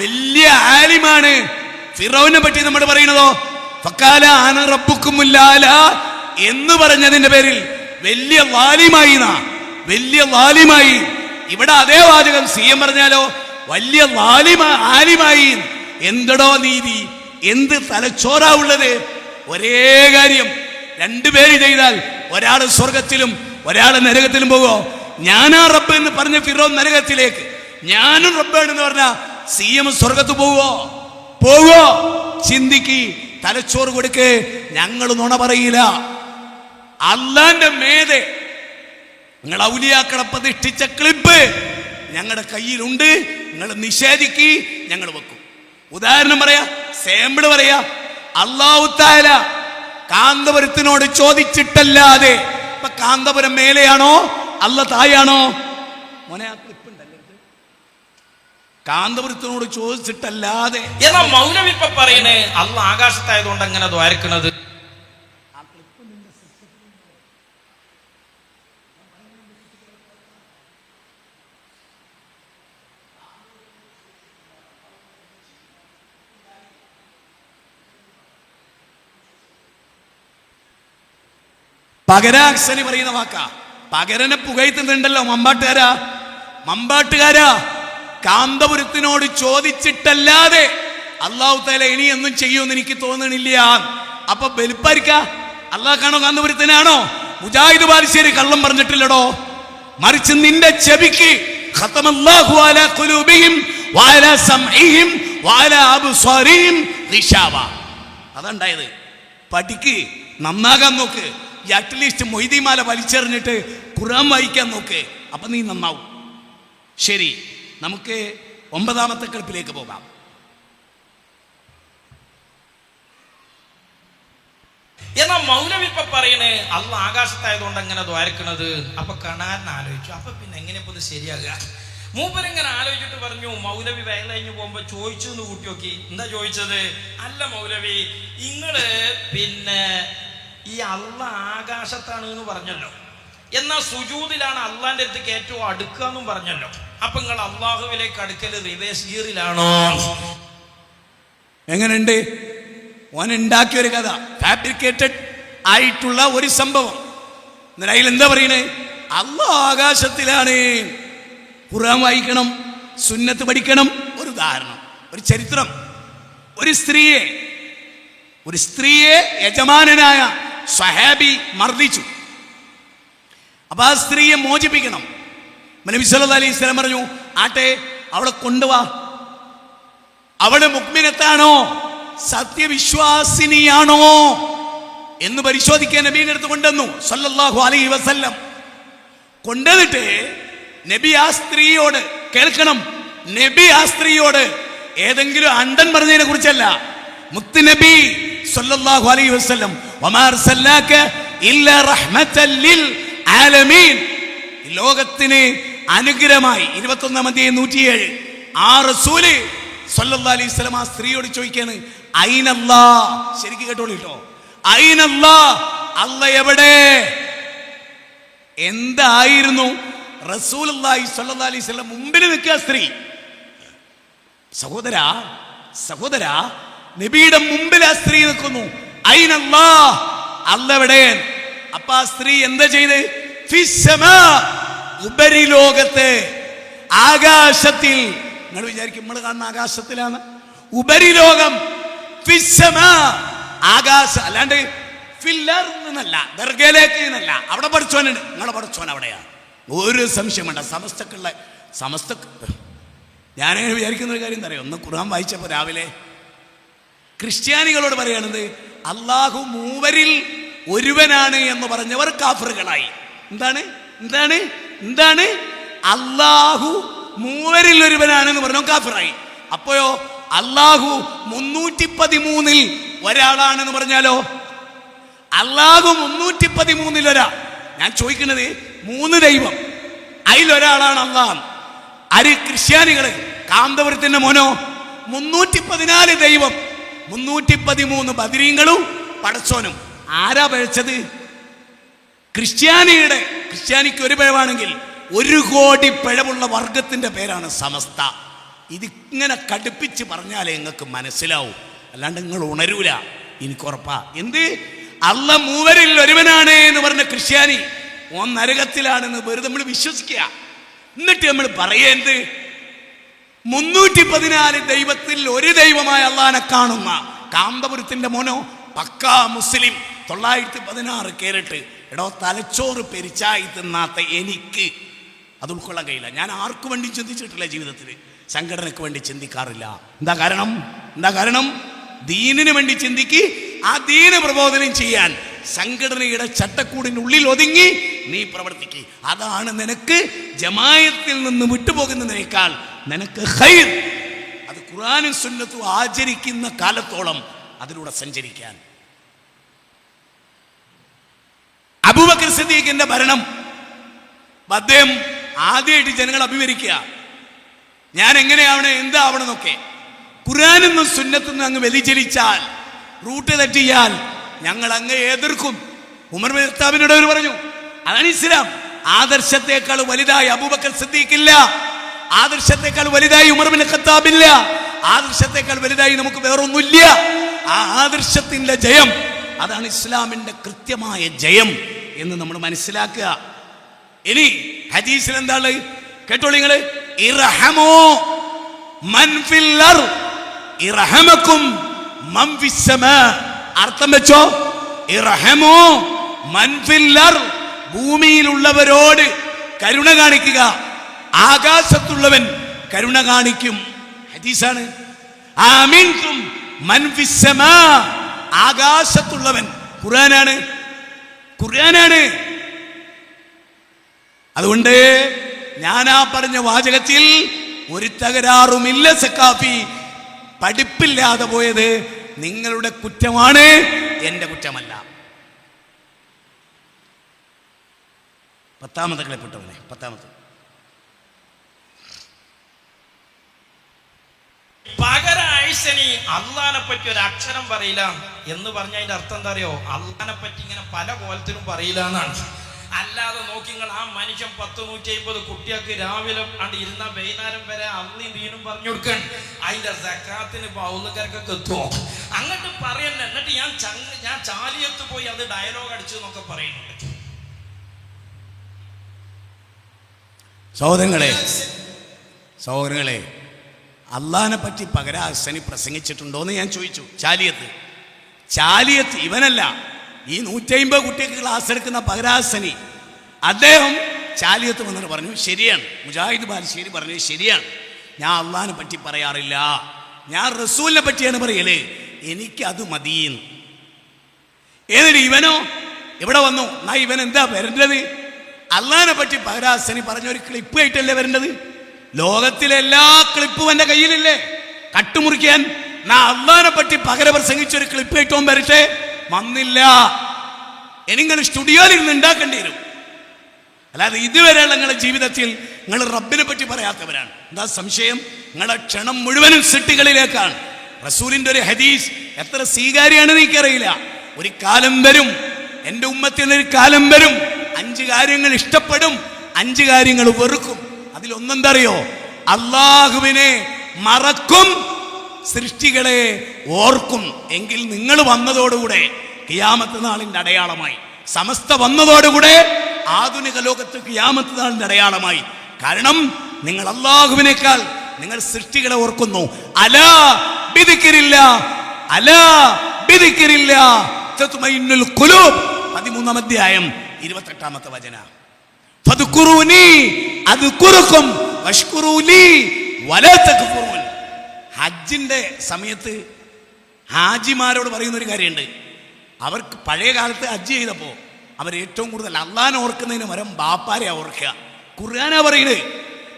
വലിയ ആലിമാണ്. ഫിറൗനെ പറ്റി നമ്മൾ പറയണതോ ഫഖാല അന റബ്ബുക്കുമുൽ അഅല എന്ന് പറഞ്ഞതിന്റെ പേരിൽ വലിയ വാലിമായി, വലിയ വാലിമായി. ഇവിടെ അതേ വാചകം സിയം പറഞ്ഞാലോ വലിയ ആലിമായി. എന്തടോ നീതി, എന്ത് തലച്ചോറാ ഉള്ളത്? ഒരേ കാര്യം രണ്ടുപേര് ചെയ്താൽ ഒരാൾ സ്വർഗത്തിലും ഒരാൾ നരകത്തിലും പോവോ? ഞാനാ റബ്ബ് എന്ന് പറഞ്ഞ ഫിറോൻ നരകത്തിലേക്ക്, ഞാനും റബ്ബാണെന്ന് പറഞ്ഞ സിയം സ്വർഗത്ത് പോവോ? ചിന്തിക്ക്, തലച്ചോറ് കൊടുക്ക്. ഞങ്ങൾ നുണ പറയില്ല. അള്ളാന്റെ മേതെ നിങ്ങൾ ഔലിയാക്കളെ പ്രതിഷ്ഠിച്ച ക്ലിപ്പ് ഞങ്ങളുടെ കയ്യിലുണ്ട്. നിങ്ങൾ നിഷേധിക്ക്, ഞങ്ങൾ വെക്കും. ഉദാഹരണം പറയാ, സാമ്പിള് പറയാ. അല്ലാഹു തആല കാന്തപുരത്തിനോട് ചോദിച്ചിട്ടല്ലാതെ, ഇപ്പൊ കാന്തപുരം മേലെയാണോ അല്ല തായാണോ? മോനെ ആ ക്ലിപ്പ് ഉണ്ടല്ലേ, കാന്തപുരത്തിനോട് ചോദിച്ചിട്ടല്ലാതെ. എന്നാ മൗലവി ഇപ്പൊ പറയണേ അല്ല ആകാശത്തായതുകൊണ്ട് എങ്ങനെ ദ്വാരക്കണത്? പകരാക്സനി പറയുന്ന വാക്കാ. പകരനെ പുകഴ്ത്തുന്നുണ്ടല്ലോ മമ്പാട്ടുകാരാ. കാന്തപുരത്തിനോട് ചോദിച്ചിട്ടല്ലാതെ അല്ലാഹു തആല ഇനി ഒന്നും ചെയ്യുമെന്ന് എനിക്ക് തോന്നണില്ല. അപ്പൊ ബലിപ്പാരിക്ക അള്ളാഹ്ക്കാണോ കാന്തപുരത്തിനാണോ? മുജാഹിദ് ബാരിശ്ശേരി കള്ളം പറഞ്ഞിട്ടില്ലടോ. മറിച്ച് നിന്റെ ചെവിക്ക് ഖതമല്ലാഹു അലാ ഖുലൂബിഹിം വഅലാ സംഇഹിം വഅലാ അബ്സാരിഹിം ഗിശാവ. അതുണ്ടായത്. പഠിക്ക്, നന്നാകാൻ നോക്ക്. ഈ അറ്റ്ലീസ്റ്റ് മൊയ്തീമാല വലിച്ചെറിഞ്ഞിട്ട് ഖുർആൻ വായിക്കാൻ നോക്ക്, അപ്പൊ നീ നന്നാവും. ശരി, നമുക്ക് 9ാമത്തെ ക്ലിപ്പിലേക്ക് പോകാം. എന്നാ മൗലവി ഇപ്പൊ പറയണേ അല്ല ആകാശത്തായതുകൊണ്ട് എങ്ങനെ ദ്വാരക്കണത്? അപ്പൊ കണാരൻ ആലോചിച്ചു, അപ്പൊ പിന്നെ എങ്ങനെ ഇപ്പൊ ഇത് ശരിയാകുക? മൂപ്പരിങ്ങനെ ആലോചിച്ചിട്ട് പറഞ്ഞു, മൗലവി വയൽ കഴിഞ്ഞ് പോകുമ്പോ ചോദിച്ചു എന്ന് കൂട്ടി നോക്കി. എന്താ ചോദിച്ചത്? അല്ല മൗലവി, ഇങ്ങള് പിന്നെ ഈ അല്ല ആകാശത്താണ് എന്ന് പറഞ്ഞല്ലോ, എന്നാ സുജൂദിലാണ് അള്ളാന്റെ അടുത്തേക്ക് ഏറ്റവും അടുക്കുക എന്നും പറഞ്ഞല്ലോ. അപ്പൊ നിങ്ങൾ അള്ളാഹുവിലേക്ക് അടുക്കല് റിവേഴ്സ് ഗിയറിലാണോ? എങ്ങനെയുണ്ട്? ഓൻ ഉണ്ടാക്കിയ ഒരു കഥ, ഫാബ്രിക്കേറ്റഡ് ആയിട്ടുള്ള ഒരു സംഭവം. എന്നിട്ട് അതിൽ എന്താ പറയണേ? അല്ലാഹ് ആകാശത്തിലാണ്. ഖുർആൻ വായിക്കണം, സുന്നത്ത് പഠിക്കണം. ഒരു ഉദാഹരണം, ഒരു ചരിത്രം. ഒരു സ്ത്രീയെ യജമാനനായ സ്വഹാബി മർദ്ദിച്ചു. അപ്പൊ ആ സ്ത്രീയെ മോചിപ്പിക്കണം. നബി സല്ലല്ലാഹു അലൈഹി വസല്ലം പറഞ്ഞു, ആട്ടെ അവളെ കൊണ്ടുവാ. അവള് മുഅ്മിനത്താണോ, സത്യവിശ്വാസിനിയാണോ എന്ന് പരിശോധിക്കാൻ നബീന്റെ അടുത്ത് കൊണ്ടുവന്നു സല്ലല്ലാഹു അലൈഹി വസല്ലം. കൊണ്ടുവന്നിട്ട് നബി ആ സ്ത്രീയോട്, കേൾക്കണം, നബി ആ സ്ത്രീയോട് ഏതെങ്കിലും അണ്ടൻ പറഞ്ഞതിനെ കുറിച്ചല്ല, മുത്തുനബി സല്ലല്ലാഹു അലൈഹി വസല്ലം വമാ അർസൽനാക ഇല്ലാ റഹ്മത്തൻ ലിൽ ആലമീൻ, ലോകത്തിന് അനുഗ്രഹമായി 21-ാം അധ്യായം 107 ആ റസൂല് സല്ലല്ലാഹു അലൈഹി വസല്ലം ആ സ്ത്രീയോട് ചോദിക്കാണ്, ഐനല്ലാ, ശരിക്കും കേട്ടോളിട്ടോ, ഐനല്ലാ, അല്ലാഹ് എവിടെ? എന്തായിരുന്നു റസൂലുള്ളാഹി സ്വല്ലല്ലാഹു അലൈഹി വസല്ലം മുമ്പിൽ നിൽക്കുക സ്ത്രീ. സഹോദരാ നബിയുടെ മുമ്പിൽ ആ സ്ത്രീ നിൽക്കുന്നു. ഐനല്ലാ, അല്ലാഹ് എവിടെ? അപ്പൊ ആ സ്ത്രീ എന്താ ചെയ്ത്? ഫിസ്സമാ, ഉപരിലോകത്ത്, ആകാശത്തിൽ. നിങ്ങൾ വിചാരിക്കും നമ്മൾ കാണുന്ന ആകാശത്തിലാണ്? ഉപരിലോകം, ഫിസ്സമാ, ആകാശം, അല്ലാണ്ട് ഫില്ലർന്നല്ല, ദർഗയിലേക്ക് എന്നല്ല. അവിടെ പഠിച്ചോനുണ്ട്, നിങ്ങളെ പഠിച്ചോൻ അവിടെയാണ്, ഒരു സംശയം വേണ്ട. സമസ്ത ഞാനങ്ങനെ വിചാരിക്കുന്ന ഒരു കാര്യം എന്താ അറിയോ? ഒന്ന് ഖുർആൻ വായിച്ചപ്പോൾ രാവിലെ ക്രിസ്ത്യാനികളോട് പറയുന്നത് അള്ളാഹു മൂവരിൽ ഒരുവനാണ് എന്ന് പറഞ്ഞവർ കാഫറുകളായി. എന്താണ്? അള്ളാഹു മൂവരിൽ ഒരുവനാണെന്ന് പറഞ്ഞു കാഫിറായി. അപ്പോഴോ അള്ളാഹു 313 ഒരാളാണെന്ന് പറഞ്ഞാലോ? അള്ളാഹു 313 ഒരാൾ. ഞാൻ ചോദിക്കുന്നത് 3 ദൈവം, അതിലൊരാളാണ് അള്ളാഹ്. ആര്? ക്രിസ്ത്യാനികള്. കാന്തപുരത്തിന്റെ മോനോ 314 ദൈവം, 313 ബദരീങ്ങളും പടച്ചോനും. ആരാ പഴച്ചത്? ക്രിസ്ത്യാനിക്ക് ഒരു പിഴവാണെങ്കിൽ 1 കോടി പിഴവുള്ള വർഗത്തിന്റെ പേരാണ് സമസ്ത. ഇതിങ്ങനെ കടുപ്പിച്ച് പറഞ്ഞാലേ നിങ്ങൾക്ക് മനസ്സിലാവും, അല്ലാണ്ട് നിങ്ങൾ ഉണരൂല, എനിക്കുറപ്പാ. എന്ത്? അള്ള മൂവരിൽ ഒരുവനാണ് എന്ന് പറഞ്ഞ ക്രിസ്ത്യാനി ഓൻ നരകത്തിലാണെന്ന് വെറുതെ നമ്മൾ വിശ്വസിക്കുക. എന്നിട്ട് നമ്മൾ പറയേണ്ടത് 314 ദൈവത്തിൽ ഒരു ദൈവമായ അള്ളാനെ കാണുന്ന കാന്തപുരത്തിന്റെ മോനോ പക്കാ മുസ്ലിം 916 കേറിട്ട് എടോ തലച്ചോറ് പെരിച്ചായി തിന്നാത്ത എനിക്ക് അത് ഉൾക്കൊള്ളാൻ കഴിയില്ല. ഞാൻ ആർക്കു വേണ്ടി ചിന്തിച്ചിട്ടില്ല ജീവിതത്തിൽ, സംഘടനയ്ക്ക് വേണ്ടി ചിന്തിക്കാറില്ല. എന്താ കാരണം? ദീനിന് വേണ്ടി ചിന്തിക്ക്, ആ ദീന പ്രബോധനം ചെയ്യാൻ സംഘടനയുടെ ചട്ടക്കൂടിനുള്ളിൽ ഒതുങ്ങി നീ പ്രവർത്തിക്ക്. അതാണ് നിനക്ക് ജമായത്തിൽ നിന്ന് വിട്ടുപോകുന്നതിനേക്കാൾ നിനക്ക് ഖൈർ. അത് ഖുർആനും സുന്നത്തും ആചരിക്കുന്ന കാലത്തോളം അതിലൂടെ സഞ്ചരിക്കാൻ. അബൂബക്കർ സിദ്ദീഖിന്റെ ഭരണം അദ്ദേഹം ആദ്യമായിട്ട് ജനങ്ങൾ അഭിവരിക്കുക, ഞാൻ എങ്ങനെയാവണം, എന്താവണം എന്നൊക്കെ. ഖുർആനെന്നും സുന്നത്തൊന്നും അങ്ങ് വ്യതിചലിച്ചാൽ, റൂട്ട് തെറ്റിയാൽ ഞങ്ങൾ അങ്ങ് എതിർക്കും. ഉമർ ബിൻ ഖത്താബിനോട് അവർ പറഞ്ഞു, അതാണ് ഇസ്ലാം. ആദർശത്തെക്കാൾ വലുതായി അബൂബക്കർ സിദ്ദീഖ് ഇല്ല, ആദർശത്തെക്കാൾ വലുതായി ഉമർ ബിൻ ഖത്താബ് ഇല്ല, ആദർശത്തെക്കാൾ വലുതായി നമുക്ക് വേറൊന്നുമില്ല. ആ ആദർശത്തിന്റെ ജയം, അതാണ് ഇസ്ലാമിന്റെ കൃത്യമായ ജയം എന്ന് നമ്മൾ മനസ്സിലാക്കുക. ഇനി ഹദീസിൽ എന്താണ് കേട്ടോളൂ നിങ്ങള്, ഇർഹമോ മൻ ഫിൽ അർദ് ഇർഹമകും മൻ ഫിസ് സമാ. അർത്ഥം വെച്ചോ, ഇർഹമോ മൻ ഫിൽ അർദ്, ഭൂമിയിലുള്ളവരോട് കരുണ കാണിക്കുക, ആകാശത്തുള്ളവൻ കരുണ കാണിക്കും. ഹദീസാണ്. ആമിൻതും മൻ ഫിസ് സമാ, ആകാശത്തുള്ളവൻ. ഖുർആനാണ്. അതുകൊണ്ട് ഞാൻ ആ പറഞ്ഞ വാചകത്തിൽ ഒരു തകരാറുമില്ല സക്കാഫി. പഠിപ്പില്ലാതെ പോയത് നിങ്ങളുടെ കുറ്റമാണ്, എന്റെ കുറ്റമല്ല. 10ാമത്തെ കളിപ്പെട്ടവനെ 10ാമത്തെ പകരാഴ്ചനി അള്ളാനെ പറ്റി ഒരു അക്ഷരം പറയില്ല എന്ന് പറഞ്ഞ അതിന്റെ അർത്ഥം എന്താ അറിയോ? അള്ളാനെ പറ്റി ഇങ്ങനെ പല കോലത്തിലും പറയില്ല എന്നാണ്. അല്ലാതെ നോക്കിങ്ങൾ ആ മനുഷ്യൻ 100-150 കുട്ടികൾക്ക് രാവിലെ അണ്ട് ഇരുന്ന വൈകുന്നേരം വരെ അള്ളിയും ദീനും പറഞ്ഞു കൊടുക്കണം. അതിന്റെ സക്കാത്തിന് ബൗളുകാർക്കൊക്കെ എത്തുമോ അങ്ങോട്ട് പറയണ്ട. എന്നിട്ട് ഞാൻ ചാലിയത്ത് പോയി അത് ഡയലോഗ് അടിച്ചു എന്നൊക്കെ പറയുന്നുണ്ട്. സഹോദരങ്ങളെ അള്ളാനെ പറ്റി പകരാസനി പ്രസംഗിച്ചിട്ടുണ്ടോന്ന് ഞാൻ ചോദിച്ചു. ചാലിയത്ത് ഇവനല്ല, ഈ 150 കുട്ടികൾക്ക് ക്ലാസ് എടുക്കുന്ന പകരാസനി അദ്ദേഹം ചാലിയത്ത് വന്നിട്ട് പറഞ്ഞു, ശരിയാണ്, മുജാഹിദ് ബാലുശ്ശേരി പറഞ്ഞു ശരിയാണ്, ഞാൻ അള്ളാഹിനെ പറ്റി പറയാറില്ല, ഞാൻ റസൂലിനെ പറ്റിയാണ് പറയല്, എനിക്കത് മതിയെന്ന്. എന്നിട്ട് ഇവനോ ഇവിടെ വന്നു, എന്നാ ഇവൻ എന്താ വരേണ്ടത്? അള്ളാഹിനെ പറ്റി പകരാസനി പറഞ്ഞ ഒരു ക്ലിപ്പ് ആയിട്ടല്ലേ വരേണ്ടത്? ലോകത്തിലെ എല്ലാ ക്ലിപ്പും എൻ്റെ കയ്യിലില്ലേ കട്ടുമുറിക്കാൻ? അള്ളാഹിനെ പറ്റി പകര പ്രസംഗിച്ചൊരു ക്ലിപ്പ് ആയിട്ടോ വരട്ടെ? വന്നില്ല. നിങ്ങൾ സ്റ്റുഡിയോയിൽ ഇരുന്ന് ഉണ്ടാക്കേണ്ടി വരും. അല്ലാതെ ഇതുവരെ നിങ്ങളുടെ ജീവിതത്തിൽ നിങ്ങൾ റബ്ബിനെ പറ്റി പറയാത്തവരാണ്. എന്താ സംശയം? നിങ്ങളുടെ ക്ഷണം മുഴുവനും സിട്ടികളിലേക്കാണ്. റസൂലിന്റെ ഒരു ഹദീസ് എത്ര സ്വീകാര്യമാണെന്ന് എനിക്കറിയില്ല. ഒരു കാലം വരും, എൻ്റെ ഉമ്മത്തിൽ ഒരു കാലം വരും, 5 കാര്യങ്ങൾ ഇഷ്ടപ്പെടും, 5 കാര്യങ്ങൾ വെറുക്കും. അതിലൊന്നെന്തറിയോ? അള്ളാഹുവിനെ മറക്കും, സൃഷ്ടികളെ ഓർക്കും. എങ്കിൽ നിങ്ങൾ വന്നതോടുകൂടെ ഖിയാമത്ത് നാളിന്റെ അടയാളമായി, സമസ്ത വന്നതോടുകൂടെ ആധുനിക ലോകത്ത് ഖിയാമത്ത് നാളിന്റെ അടയാളമായി. കാരണം നിങ്ങൾ അള്ളാഹുവിനേക്കാൾ നിങ്ങൾ സൃഷ്ടികളെ ഓർക്കുന്നു. അലാ ബിദിക്രില്ല, അലാ ബിദിക്രില്ല തത്മഇന്നുൽ ഖുലൂബ്. 13-ാം അധ്യായം 28-ാമത്തെ വചനം. ഫദ്കുറൂനി അദ്കുറുക്കും വഷ്കുറൂലി വലാ തക്ഫുറൂൻ. ഹജ്ജിന്റെ സമയത്ത് ഹാജിമാരോട് പറയുന്ന ഒരു കാര്യമുണ്ട്. അവർക്ക് പഴയ കാലത്ത് ഹജ്ജ് ചെയ്തപ്പോൾ അവർ ഏറ്റവും കൂടുതൽ അള്ളാഹിനെ ഓർക്കുന്നതിന് പകരം ബാപ്പാരെ ഓർക്കുക. ഖുർആനാ പറയുന്നത്.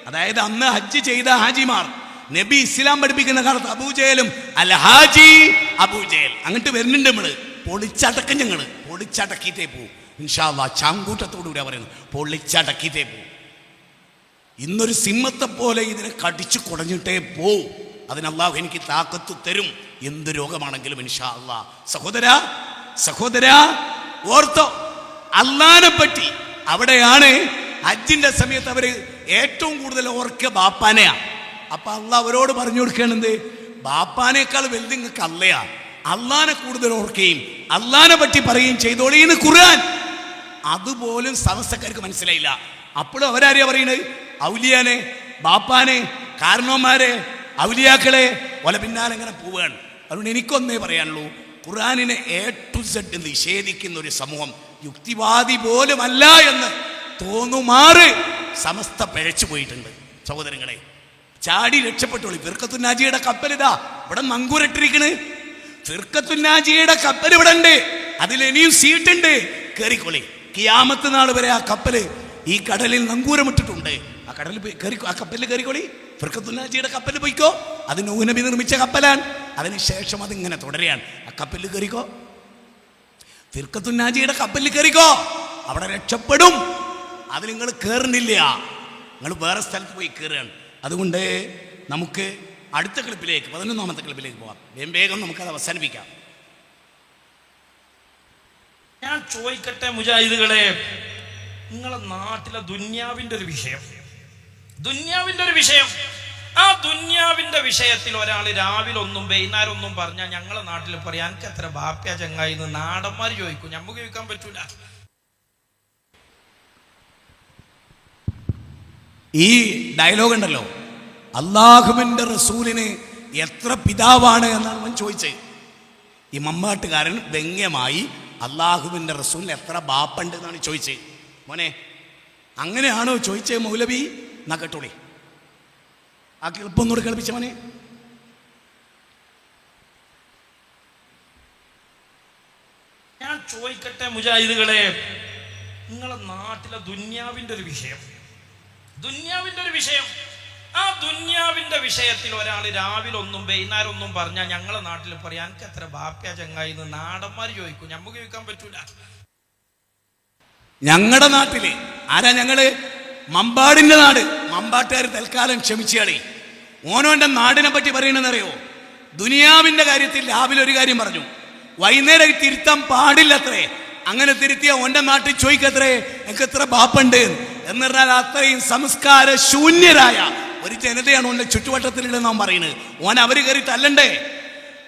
അതായത് അന്ന് ഹജ്ജ് ചെയ്ത ഹാജിമാർ നബി ഇസ്ലാം പഠിപ്പിക്കുന്ന കാലത്ത് അബൂജഹലും അൽഹാജി അബൂജഹൽ അങ്ങോട്ട് വരുന്നുണ്ട്. നമ്മള് പൊളിച്ചടക്കം, ഞങ്ങള് പൊളിച്ചടക്കിയിട്ടേ പോവും ഇൻഷാ അല്ലാഹ്. ചാങ്കൂട്ടത്തോടുകൂടിയാ പറയുന്നത്, പൊളിച്ചടക്കിയിട്ടേ പോവും. ഇന്നൊരു സിംഹത്തെ പോലെ ഇതിനെ കടിച്ചു കുടഞ്ഞിട്ടേ പോവും. അതിന് അല്ലാഹു എനിക്ക് താക്കത്ത് തരും, എന്ത് രോഗമാണെങ്കിലും ഇൻഷാ അല്ലാഹ്. സഹോദരാ ഓർത്തോ, അള്ളാനെ പറ്റി അവിടെയാണ് ഹജ്ജിന്റെ സമയത്ത് അവര് ഏറ്റവും കൂടുതൽ ഓർക്കുക ബാപ്പാനെയാ. അപ്പൊ അള്ളാഹ് അവരോട് പറഞ്ഞു കൊടുക്കണത്, ബാപ്പാനേക്കാൾ വലുത് നിങ്ങൾക്ക് അല്ലയാ. അള്ളാനെ കൂടുതൽ ഓർക്കുകയും അള്ളാനെ പറ്റി പറയുകയും ചെയ്തോളീന്ന് ഖുർആൻ. അതുപോലും സമസ്തക്കാർക്ക് മനസ്സിലായില്ല. അപ്പോഴും അവരാരെയാ പറയുന്നത്? ഔലിയാനെ, ബാപ്പാനെ, കാരണവന്മാരെ, ഔലിയാക്കളെ ഒല പിന്നാലെ ഇങ്ങനെ പോവുകയാണ്. അതുകൊണ്ട് എനിക്കൊന്നേ പറയാനുള്ളൂ, ഖുർആനിനെ A to Z നിഷേധിക്കുന്ന ഒരു സമൂഹം യുക്തിവാദി പോലുമല്ല എന്ന് തോന്നുമാറ് സമസ്ത പിഴച്ചു പോയിട്ടുണ്ട്. സഹോദരങ്ങളെ, ചാടി രക്ഷപ്പെട്ടോളി. ഫിർഖത്തുൻ നാജിയുടെ കപ്പലിതാ ഇവിടെ നങ്കൂരിട്ടിരിക്കണ്. ഫിർഖത്തുൻ നാജിയുടെ കപ്പൽ ഇവിടെ ഉണ്ട്, അതിൽ ഇനിയും സീറ്റുണ്ട്, കയറിക്കോളി. കിയാമത്ത് നാൾ വരെ ആ കപ്പല് ഈ കടലിൽ നങ്കൂരമിട്ടിട്ടുണ്ട്. ആ കടലിൽ ആ കപ്പലിൽ കയറിക്കോളി. ഫിർഖത്തുൻ നാജിയുടെ കപ്പലിൽ പോയിക്കോ, അത് നൂഹ് നബി നിർമ്മിച്ച കപ്പലാണ്. അതിനുശേഷം അതിങ്ങനെ തുടരുകയാണ്. ആ കപ്പലിൽ കയറിക്കോ, ഫിർഖത്തുൻ നാജിയുടെ കപ്പലിൽ കയറിക്കോ, അവിടെ രക്ഷപ്പെടും. അതിൽ നിങ്ങൾ കയറുന്നില്ല, നിങ്ങൾ വേറെ സ്ഥലത്ത് പോയി കയറുകയാണ്. അതുകൊണ്ട് നമുക്ക് അടുത്ത ക്ലിപ്പിലേക്ക്, 11ാമത്തെ ക്ലിപ്പിലേക്ക് പോകാം. വേഗം നമുക്കത് അവസാനിപ്പിക്കാം. ഞാൻ ചോദിക്കട്ടെ മുജാഹിദുകളെ, നിങ്ങളെ നാട്ടിലെ ദുന്യാവിന്റെ ഒരു വിഷയം, ആ ദുന്യാവിന്റെ വിഷയത്തിൽ ഒരാൾ രാവിലെ ഒന്നും വൈകുന്നേരം ഒന്നും പറഞ്ഞാൽ ഞങ്ങളെ നാട്ടിൽ പറയാം എനിക്ക് എത്ര ബാപ്യ ചങ്ങായി എന്ന് നാടന്മാർ ചോദിക്കും. നമുക്ക് ചോദിക്കാൻ പറ്റൂല. ഈ ഡയലോഗ് ഉണ്ടല്ലോ, അള്ളാഹുവിന്റെ റസൂലിന് എത്ര പിതാവാണ് എന്നാണ് അവൻ ചോദിച്ചത്. ഈ മമ്മാട്ടുകാരൻ വ്യംഗ്യമായി അള്ളാഹുവിന്റെ റസൂലിന് എത്ര ബാപ്പുണ്ട് എന്നാണ് ചോദിച്ചത്. മോനെ, അങ്ങനെയാണോ ചോദിച്ചത് മൗലവി? എന്നാ കേട്ടോളി, ആ കേൾപ്പൊന്നൂടെ കേൾപ്പിച്ച മോനെ. ഞാൻ ചോദിക്കട്ടെ മുജാഹിദുകളെ, നിങ്ങളെ നാട്ടിലെ ദുന്യാവിന്റെ ഒരു വിഷയം, ആ ദുന്യാവിന്റെ വിഷയത്തിൽ ഒരാൾ രാവിലെ ഒന്നും വൈകുന്നേരം ഒന്നും പറഞ്ഞാൽ ഞങ്ങളെ നാട്ടിൽ പറയാം എനിക്ക് എത്ര ബാപ്യ ചങ്ങായി എന്ന് നാടന്മാർ ചോദിക്കും. നമുക്ക് ചോദിക്കാൻ പറ്റൂല. ഞങ്ങളുടെ നാട്ടില് ആരാ? ഞങ്ങള് മമ്പാടിന്റെ നാട്. മമ്പാട്ടുകാർ തൽക്കാലം ക്ഷമിച്ചാളി. ഓനോന്റെ നാടിനെ പറ്റി പറയണെന്നറിയോ? ദുനിയാവിന്റെ കാര്യത്തിൽ രാവിലെ ഒരു കാര്യം പറഞ്ഞു, വൈകുന്നേരം തിരുത്താൻ പാടില്ലത്രേ. അങ്ങനെ തിരുത്തിയ ഓന്റെ നാട്ടിൽ ചോദിക്കത്രേ എനിക്ക് എത്ര ബാപ്പുണ്ട് എന്ന് പറഞ്ഞാൽ അത്രയും സംസ്കാര ശൂന്യരായ ഒരു ജനതയാണ് ഓന്റെ ചുറ്റുവട്ടത്തിലുള്ള നാം പറയുന്നത്. ഓൻ അവര് കയറി തല്ലണ്ടേ?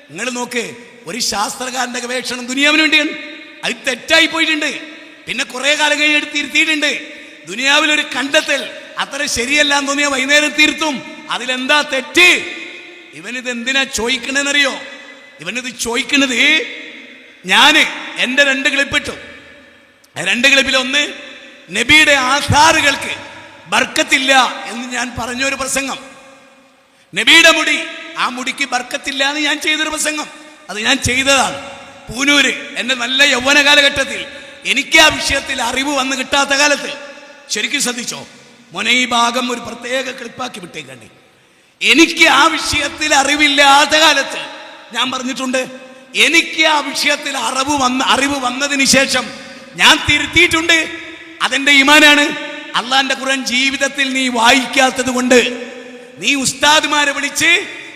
നിങ്ങൾ നോക്ക്, ഒരു ശാസ്ത്രകാരന്റെ ഗവേഷണം ദുനിയാവിന് വേണ്ടിയാണ്, അത് തെറ്റായി പോയിട്ടുണ്ട്. പിന്നെ കുറെ കാലം കഴിഞ്ഞ് എടുത്ത് തിരുത്തിയിട്ടുണ്ട്. ദുനിയാവിലൊരു കണ്ടെത്തൽ അത്ര ശരിയല്ല എന്ന് തോന്നിയാൽ വൈകുന്നേരം തീർത്തും. അതിലെന്താ തെറ്റ്? ഇവനിത് എന്തിനാ ചോദിക്കണെന്നറിയോ? ഇവനിത് ചോദിക്കണത്, ഞാന് എന്റെ 2 ക്ലിപ്പിട്ടു. 2 ക്ലിപ്പിൽ ഒന്ന്, നബിയുടെ ആധാറുകൾക്ക് ബർക്കത്തില്ല എന്ന് ഞാൻ പറഞ്ഞൊരു പ്രസംഗം. നബിയുടെ മുടി, ആ മുടിക്ക് ബർക്കത്തില്ല എന്ന് ഞാൻ ചെയ്തൊരു പ്രസംഗം. അത് ഞാൻ ചെയ്തതാണ് പൂനൂര് എന്റെ നല്ല യൗവന കാലഘട്ടത്തിൽ. എനിക്ക് ആ വിഷയത്തിൽ അറിവ് വന്ന് കിട്ടാത്ത കാലത്ത്. ശരിക്കും ശ്രദ്ധിച്ചോ മോനെ, ഈ ഭാഗം ഒരു പ്രത്യേക ക്ലിപ്പാക്കി വിട്ടേക്കണ്ടേ. എനിക്ക് ആ വിഷയത്തിൽ അറിവില്ലാത്ത കാലത്ത് ഞാൻ പറഞ്ഞിട്ടുണ്ട്. എനിക്ക് ആ വിഷയത്തിൽ അറിവ് വന്നതിന് ശേഷം ഞാൻ തിരുത്തിയിട്ടുണ്ട്. അതെന്റെ ഈമാനാണ്. അള്ളാന്റെ ഖുർആൻ ജീവിതത്തിൽ നീ വായിക്കാത്തത് കൊണ്ട് നീ ഉസ്താദ്മാരെ വിളിച്ച്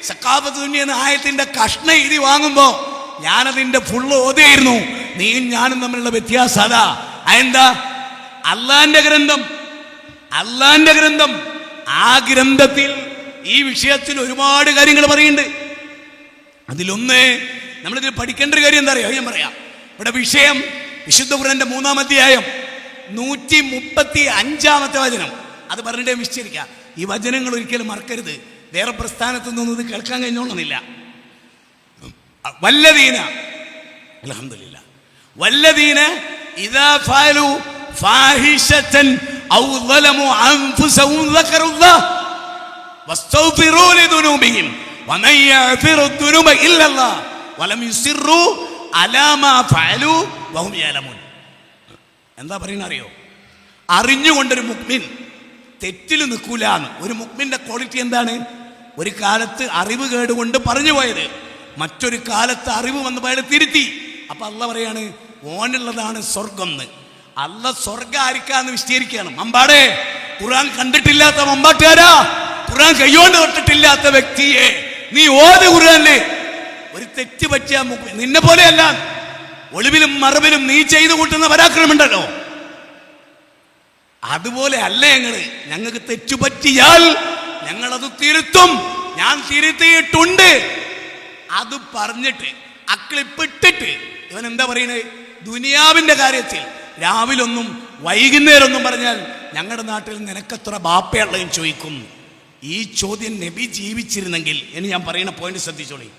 സഖാഫത്ത് ദുനിയ എന്ന ആയത്തിന്റെ കഷ്ണം എഴുതി വാങ്ങുമ്പോ ഞാനതിന്റെ ഫുള്ള് ഓതിയായിരുന്നു. നീയും ഞാനും തമ്മിലുള്ള വ്യത്യാസം അതാ. അതെന്താ? അള്ളാന്റെ ഗ്രന്ഥം, ആ ഗ്രന്ഥത്തിൽ ഈ വിഷയത്തിൽ ഒരുപാട് കാര്യങ്ങൾ പറയുന്നുണ്ട്. അതിലൊന്ന് നമ്മളിതിൽ പഠിക്കേണ്ട ഒരു കാര്യം എന്താ അറിയോ? ഞാൻ പറയാം. ഇവിടെ വിഷയം വിശുദ്ധ ഖുർആന്റെ 3-ാം അധ്യായം 135-ാമത്തെ വചനം. അത് പറഞ്ഞിട്ടേ വിശ്ചരിക്കാം. ഈ വചനങ്ങൾ ഒരിക്കലും മറക്കരുത്. വേറെ പ്രസ്ഥാനത്തു നിന്നൊന്നും ഇത് കേൾക്കാൻ കഴിഞ്ഞോണമെന്നില്ല. വല്ലദീന, അൽഹംദുലില്ലാ, വല്ലദീന ഇദാ ഫഅലു ഫാഹിശതൻ ഔ ളലമു അൻഫുസഹും ദക്കറുല്ലാഹ് വസ്തഗ്ഫിറൂ ലിദുനൂബിഹിം വമൻ യഗ്ഫിറു ദുനൂബ ഇല്ലല്ലാഹ് വലം യുസിറൂ അലാ മാ ഫഅലു വഹും യഅലമൂൻ. എന്താ പറയുന്ന അറിയോ? അറിഞ്ഞുകൊണ്ടൊരു മുഅ്മിൻ തെറ്റിൽ നിൽക്കൂല എന്ന്. ഒരു മുഅ്മിന്റെ ക്വാളിറ്റി എന്താണ്? ഒരു കാലത്ത് അറിവ് കേടുകൊണ്ട് പറഞ്ഞു പോയത്, മറ്റൊരു കാലത്ത് അറിവ് വന്ന് അയാൾ തിരുത്തി. അപ്പൊ അള്ള പറയാണ് ഓനുള്ളതാണ് സ്വർഗം എന്ന്. അള്ള സ്വർഗം ആയിരിക്കാന്ന് വിശദീകരിക്കുകയാണ്. മമ്പാടെ ഖുർആൻ കണ്ടിട്ടില്ലാത്ത മമ്പാട്ടുകാരാ, ഖുർആൻ കൈകൊണ്ട് തൊട്ടിട്ടില്ലാത്ത വ്യക്തിയെ നീ ഓത് ഖുർആനില്. ഒരു തെറ്റ് പറ്റിയ നിന്നെ പോലെയല്ല, ഒളിവിലും മറവിലും നീ ചെയ്തു കൂട്ടുന്ന പരാക്രമമുണ്ടല്ലോ, അതുപോലെ അല്ല ഞങ്ങൾക്ക് തെറ്റുപറ്റിയാൽ ഞങ്ങളത് തിരുത്തും. ഞാൻ തിരുത്തിയിട്ടുണ്ട്. അത് പറഞ്ഞിട്ട് അക്ലിപ്പിട്ടിട്ട് ഇവൻ എന്താ പറയുന്നത്? ദുനിയാവിന്റെ കാര്യത്തിൽ രാവിലൊന്നും വൈകുന്നേരമൊന്നും പറഞ്ഞാൽ ഞങ്ങളുടെ നാട്ടിൽ നിനക്കെത്ര ബാപ്പയുള്ളതെന്ന് ചോദിക്കും. ഈ ചോദ്യം നബി ജീവിച്ചിരുന്നെങ്കിൽ, എന്ന് ഞാൻ പറയുന്ന പോയിന്റ് ശ്രദ്ധിച്ചോളി,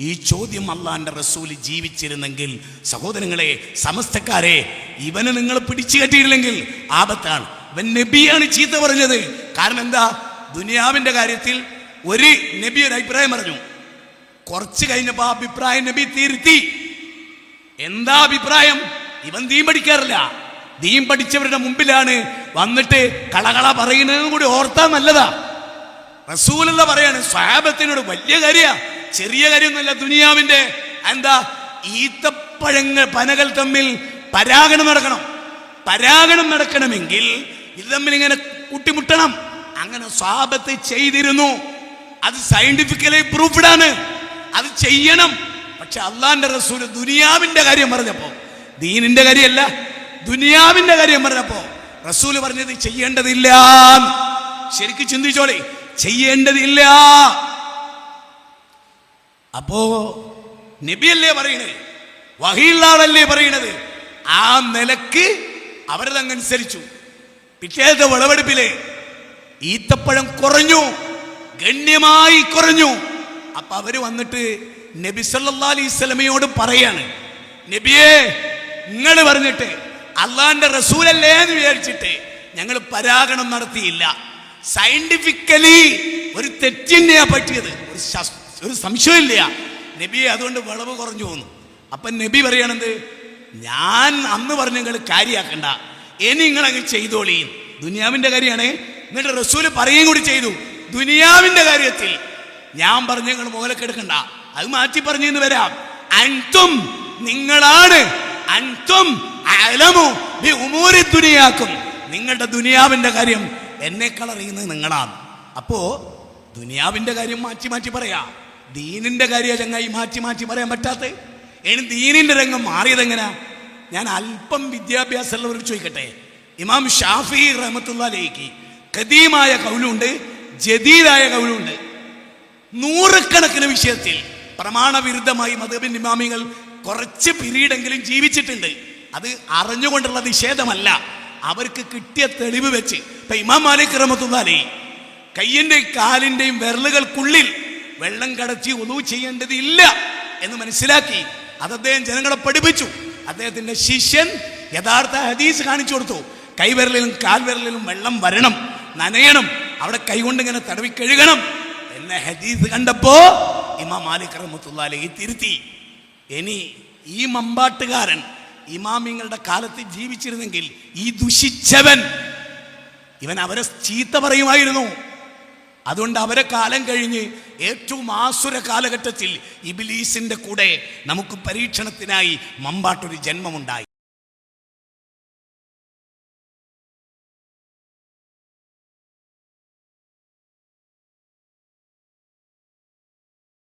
ഈ ചോദ്യം അള്ളാന്റെ റസൂല് ജീവിച്ചിരുന്നെങ്കിൽ, സഹോദരങ്ങളെ, സമസ്തക്കാരെ, ഇവനെ നിങ്ങൾ പിടിച്ചു കെട്ടിയില്ലെങ്കിൽ ആപത്താണ്. ഇവൻ നബിയാണ് ചീത്ത പറഞ്ഞത്. കാരണം എന്താ? ദുനിയാവിന്റെ കാര്യത്തിൽ ഒരു നബി ഒരു അഭിപ്രായം പറഞ്ഞു, കുറച്ച് കഴിഞ്ഞപ്പോ ആ അഭിപ്രായം നബി തിരുത്തി. എന്താ അഭിപ്രായം? ഇവൻ ദീൻ പഠിക്കാറില്ല, ദീൻ പഠിച്ചവരുടെ മുമ്പിലാണ് വന്നിട്ട് കളകള പറയുന്നതും കൂടി ഓർത്താൻ നല്ലതാ. റസൂലുള്ള പറയാണ് സ്വഹാബത്തിനോട്, വലിയ കാര്യ, ചെറിയ കാര്യമൊന്നുമല്ല ദുനിയാവിന്റെ. എന്താ? ഈത്തപ്പഴങ്ങൾ പനകൾ തമ്മിൽ പരാഗണം നടക്കണം. പരാഗണം നടക്കണമെങ്കിൽ ഇത് തമ്മിൽ ഇങ്ങനെ കൂട്ടിമുട്ടണം. അങ്ങനെ സ്വഹാബത്ത് ചെയ്തിരുന്നു. അത് സയന്റിഫിക്കലി പ്രൂഫ്ഡ് ആണ്, അത് ചെയ്യണം. പക്ഷെ അള്ളാന്റെ റസൂല് ദുനിയാവിന്റെ കാര്യം പറഞ്ഞപ്പോ, ദീനിന്റെ കാര്യമല്ല, ദുനിയാവിന്റെ കാര്യം പറഞ്ഞപ്പോ റസൂല് പറഞ്ഞത് ചെയ്യേണ്ടതില്ല. ശരിക്കും ചിന്തിച്ചോളി, ചെയ്യേണ്ടതില്ല. അപ്പോ നബിയല്ലേ പറയണത്, വഹിയുള്ളാളല്ലേ പറയണത്. ആ നിലക്ക് അവരതനുസരിച്ചു. പിറ്റേത്തെ വിളവെടുപ്പിലെ ഈത്തപ്പഴം കുറഞ്ഞു, ഗണ്യമായി കുറഞ്ഞു. അപ്പൊ അവര് വന്നിട്ട് നബി സല്ലല്ലാഹു അലൈഹി വസല്ലമയോട് പറയാണ്, നബിയെ, നിങ്ങൾ പറഞ്ഞിട്ട് അള്ളാന്റെ റസൂലല്ലേ എന്ന് വിചാരിച്ചിട്ട് ഞങ്ങൾ പരാഗണം നടത്തിയില്ല. സയന്റിഫിക്കലി ഒരു തെറ്റിനെയാ പറ്റിയത്, ഒരു സംശയമില്ല നബിയെ, അതുകൊണ്ട് വിളവ് കുറഞ്ഞു പോന്നു. അപ്പൊ നബി പറയണത്, ഞാൻ അന്ന് പറഞ്ഞ നിങ്ങൾ കാര്യാക്കണ്ട, ഇനി നിങ്ങളങ്ങ് ചെയ്തോളീ. ദുനിയാവിന്റെ കാര്യമാണ്. എന്നിട്ട് റസൂല് പറയുകയും കൂടി ചെയ്തു, ദുനിയാവിന്റെ കാര്യത്തിൽ ഞാൻ പറഞ്ഞ നിങ്ങൾ മുതലക്കെടുക്കണ്ട, അത് മാറ്റി പറഞ്ഞു വരാം. അൻതും, നിങ്ങളാണ്, അൻതും അലമു ബി ഉമൂരി ദുനിയാക്കും, നിങ്ങളുടെ ദുനിയാവിന്റെ കാര്യം എന്നെക്കാൾ അറിയുന്നത് നിങ്ങളാണ്. അപ്പോ ദുനിയാവിന്റെ കാര്യം മാറ്റി മാറ്റി പറയാ, ദീനിന്റെ കാര്യം ചങ്ങായി മാറ്റി മാറ്റി പറയാൻ പറ്റാത്ത. ഇനി ദീനിന്റെ രംഗം മാറിയതെങ്ങനാ? ഞാൻ അല്പം വിദ്യാഭ്യാസമുള്ളവർക്ക് ചോദിക്കട്ടെ. ഇമാം ഷാഫി റഹ്മത്തുള്ളാഹി അലൈഹി ഖദീമായ കൗലുണ്ട്, ജദീദായ കൗലുണ്ട്. നൂറുകണക്കിന് വിഷയത്തിൽ പ്രമാണവിരുദ്ധമായി മദ്ഹബിന്റെ ഇമാമികൾ കുറച്ച് പിരീഡെങ്കിലും ജീവിച്ചിട്ടുണ്ട്. അത് അറിഞ്ഞുകൊണ്ടുള്ള നിഷേധമല്ല, അവർക്ക് കിട്ടിയ തെളിവ് വെച്ച്. ഇപ്പൊ ഇമാം മാലിക് റഹ്മത്തുള്ളാഹി അലൈഹി കയ്യിന്റെയും കാലിന്റെയും വിരലുകൾക്കുള്ളിൽ വെള്ളം കടത്തി ഒളു ചെയ്യേണ്ടതില്ല എന്ന് മനസ്സിലാക്കി അത് അദ്ദേഹം ജനങ്ങളെ പഠിപ്പിച്ചു. അദ്ദേഹത്തിന്റെ ശിഷ്യൻ യഥാർത്ഥ ഹദീസ് കാണിച്ചു കൊടുത്തു. കൈവിരലിലും കാൽവിരലിലും വെള്ളം വരണം, നനയണം, അവിടെ കൈകൊണ്ട് ഇങ്ങനെ തടവി കഴുകണം എന്ന ഹദീസ് കണ്ടപ്പോ ഇമാം മാലിക് റഹ്മത്തുള്ളാഹി അലൈഹി തിരുത്തി. ഇനി ഈ മമ്പാട്ടുകാരൻ ഇമാമിങ്ങളുടെ കാലത്ത് ജീവിച്ചിരുന്നെങ്കിൽ ഈ ദുഷിച്ചവൻ ഇവൻ അവരെ ചീത്ത പറയുമായിരുന്നു. അതുകൊണ്ട് അവരെ കാലം കഴിഞ്ഞ് ഏറ്റവും ആസുര കാലഘട്ടത്തിൽ ഇബ്ലീസിന്റെ കൂടെ നമുക്ക് പരീക്ഷണത്തിനായി മമ്പാട്ടൊരു ജന്മമുണ്ടായി.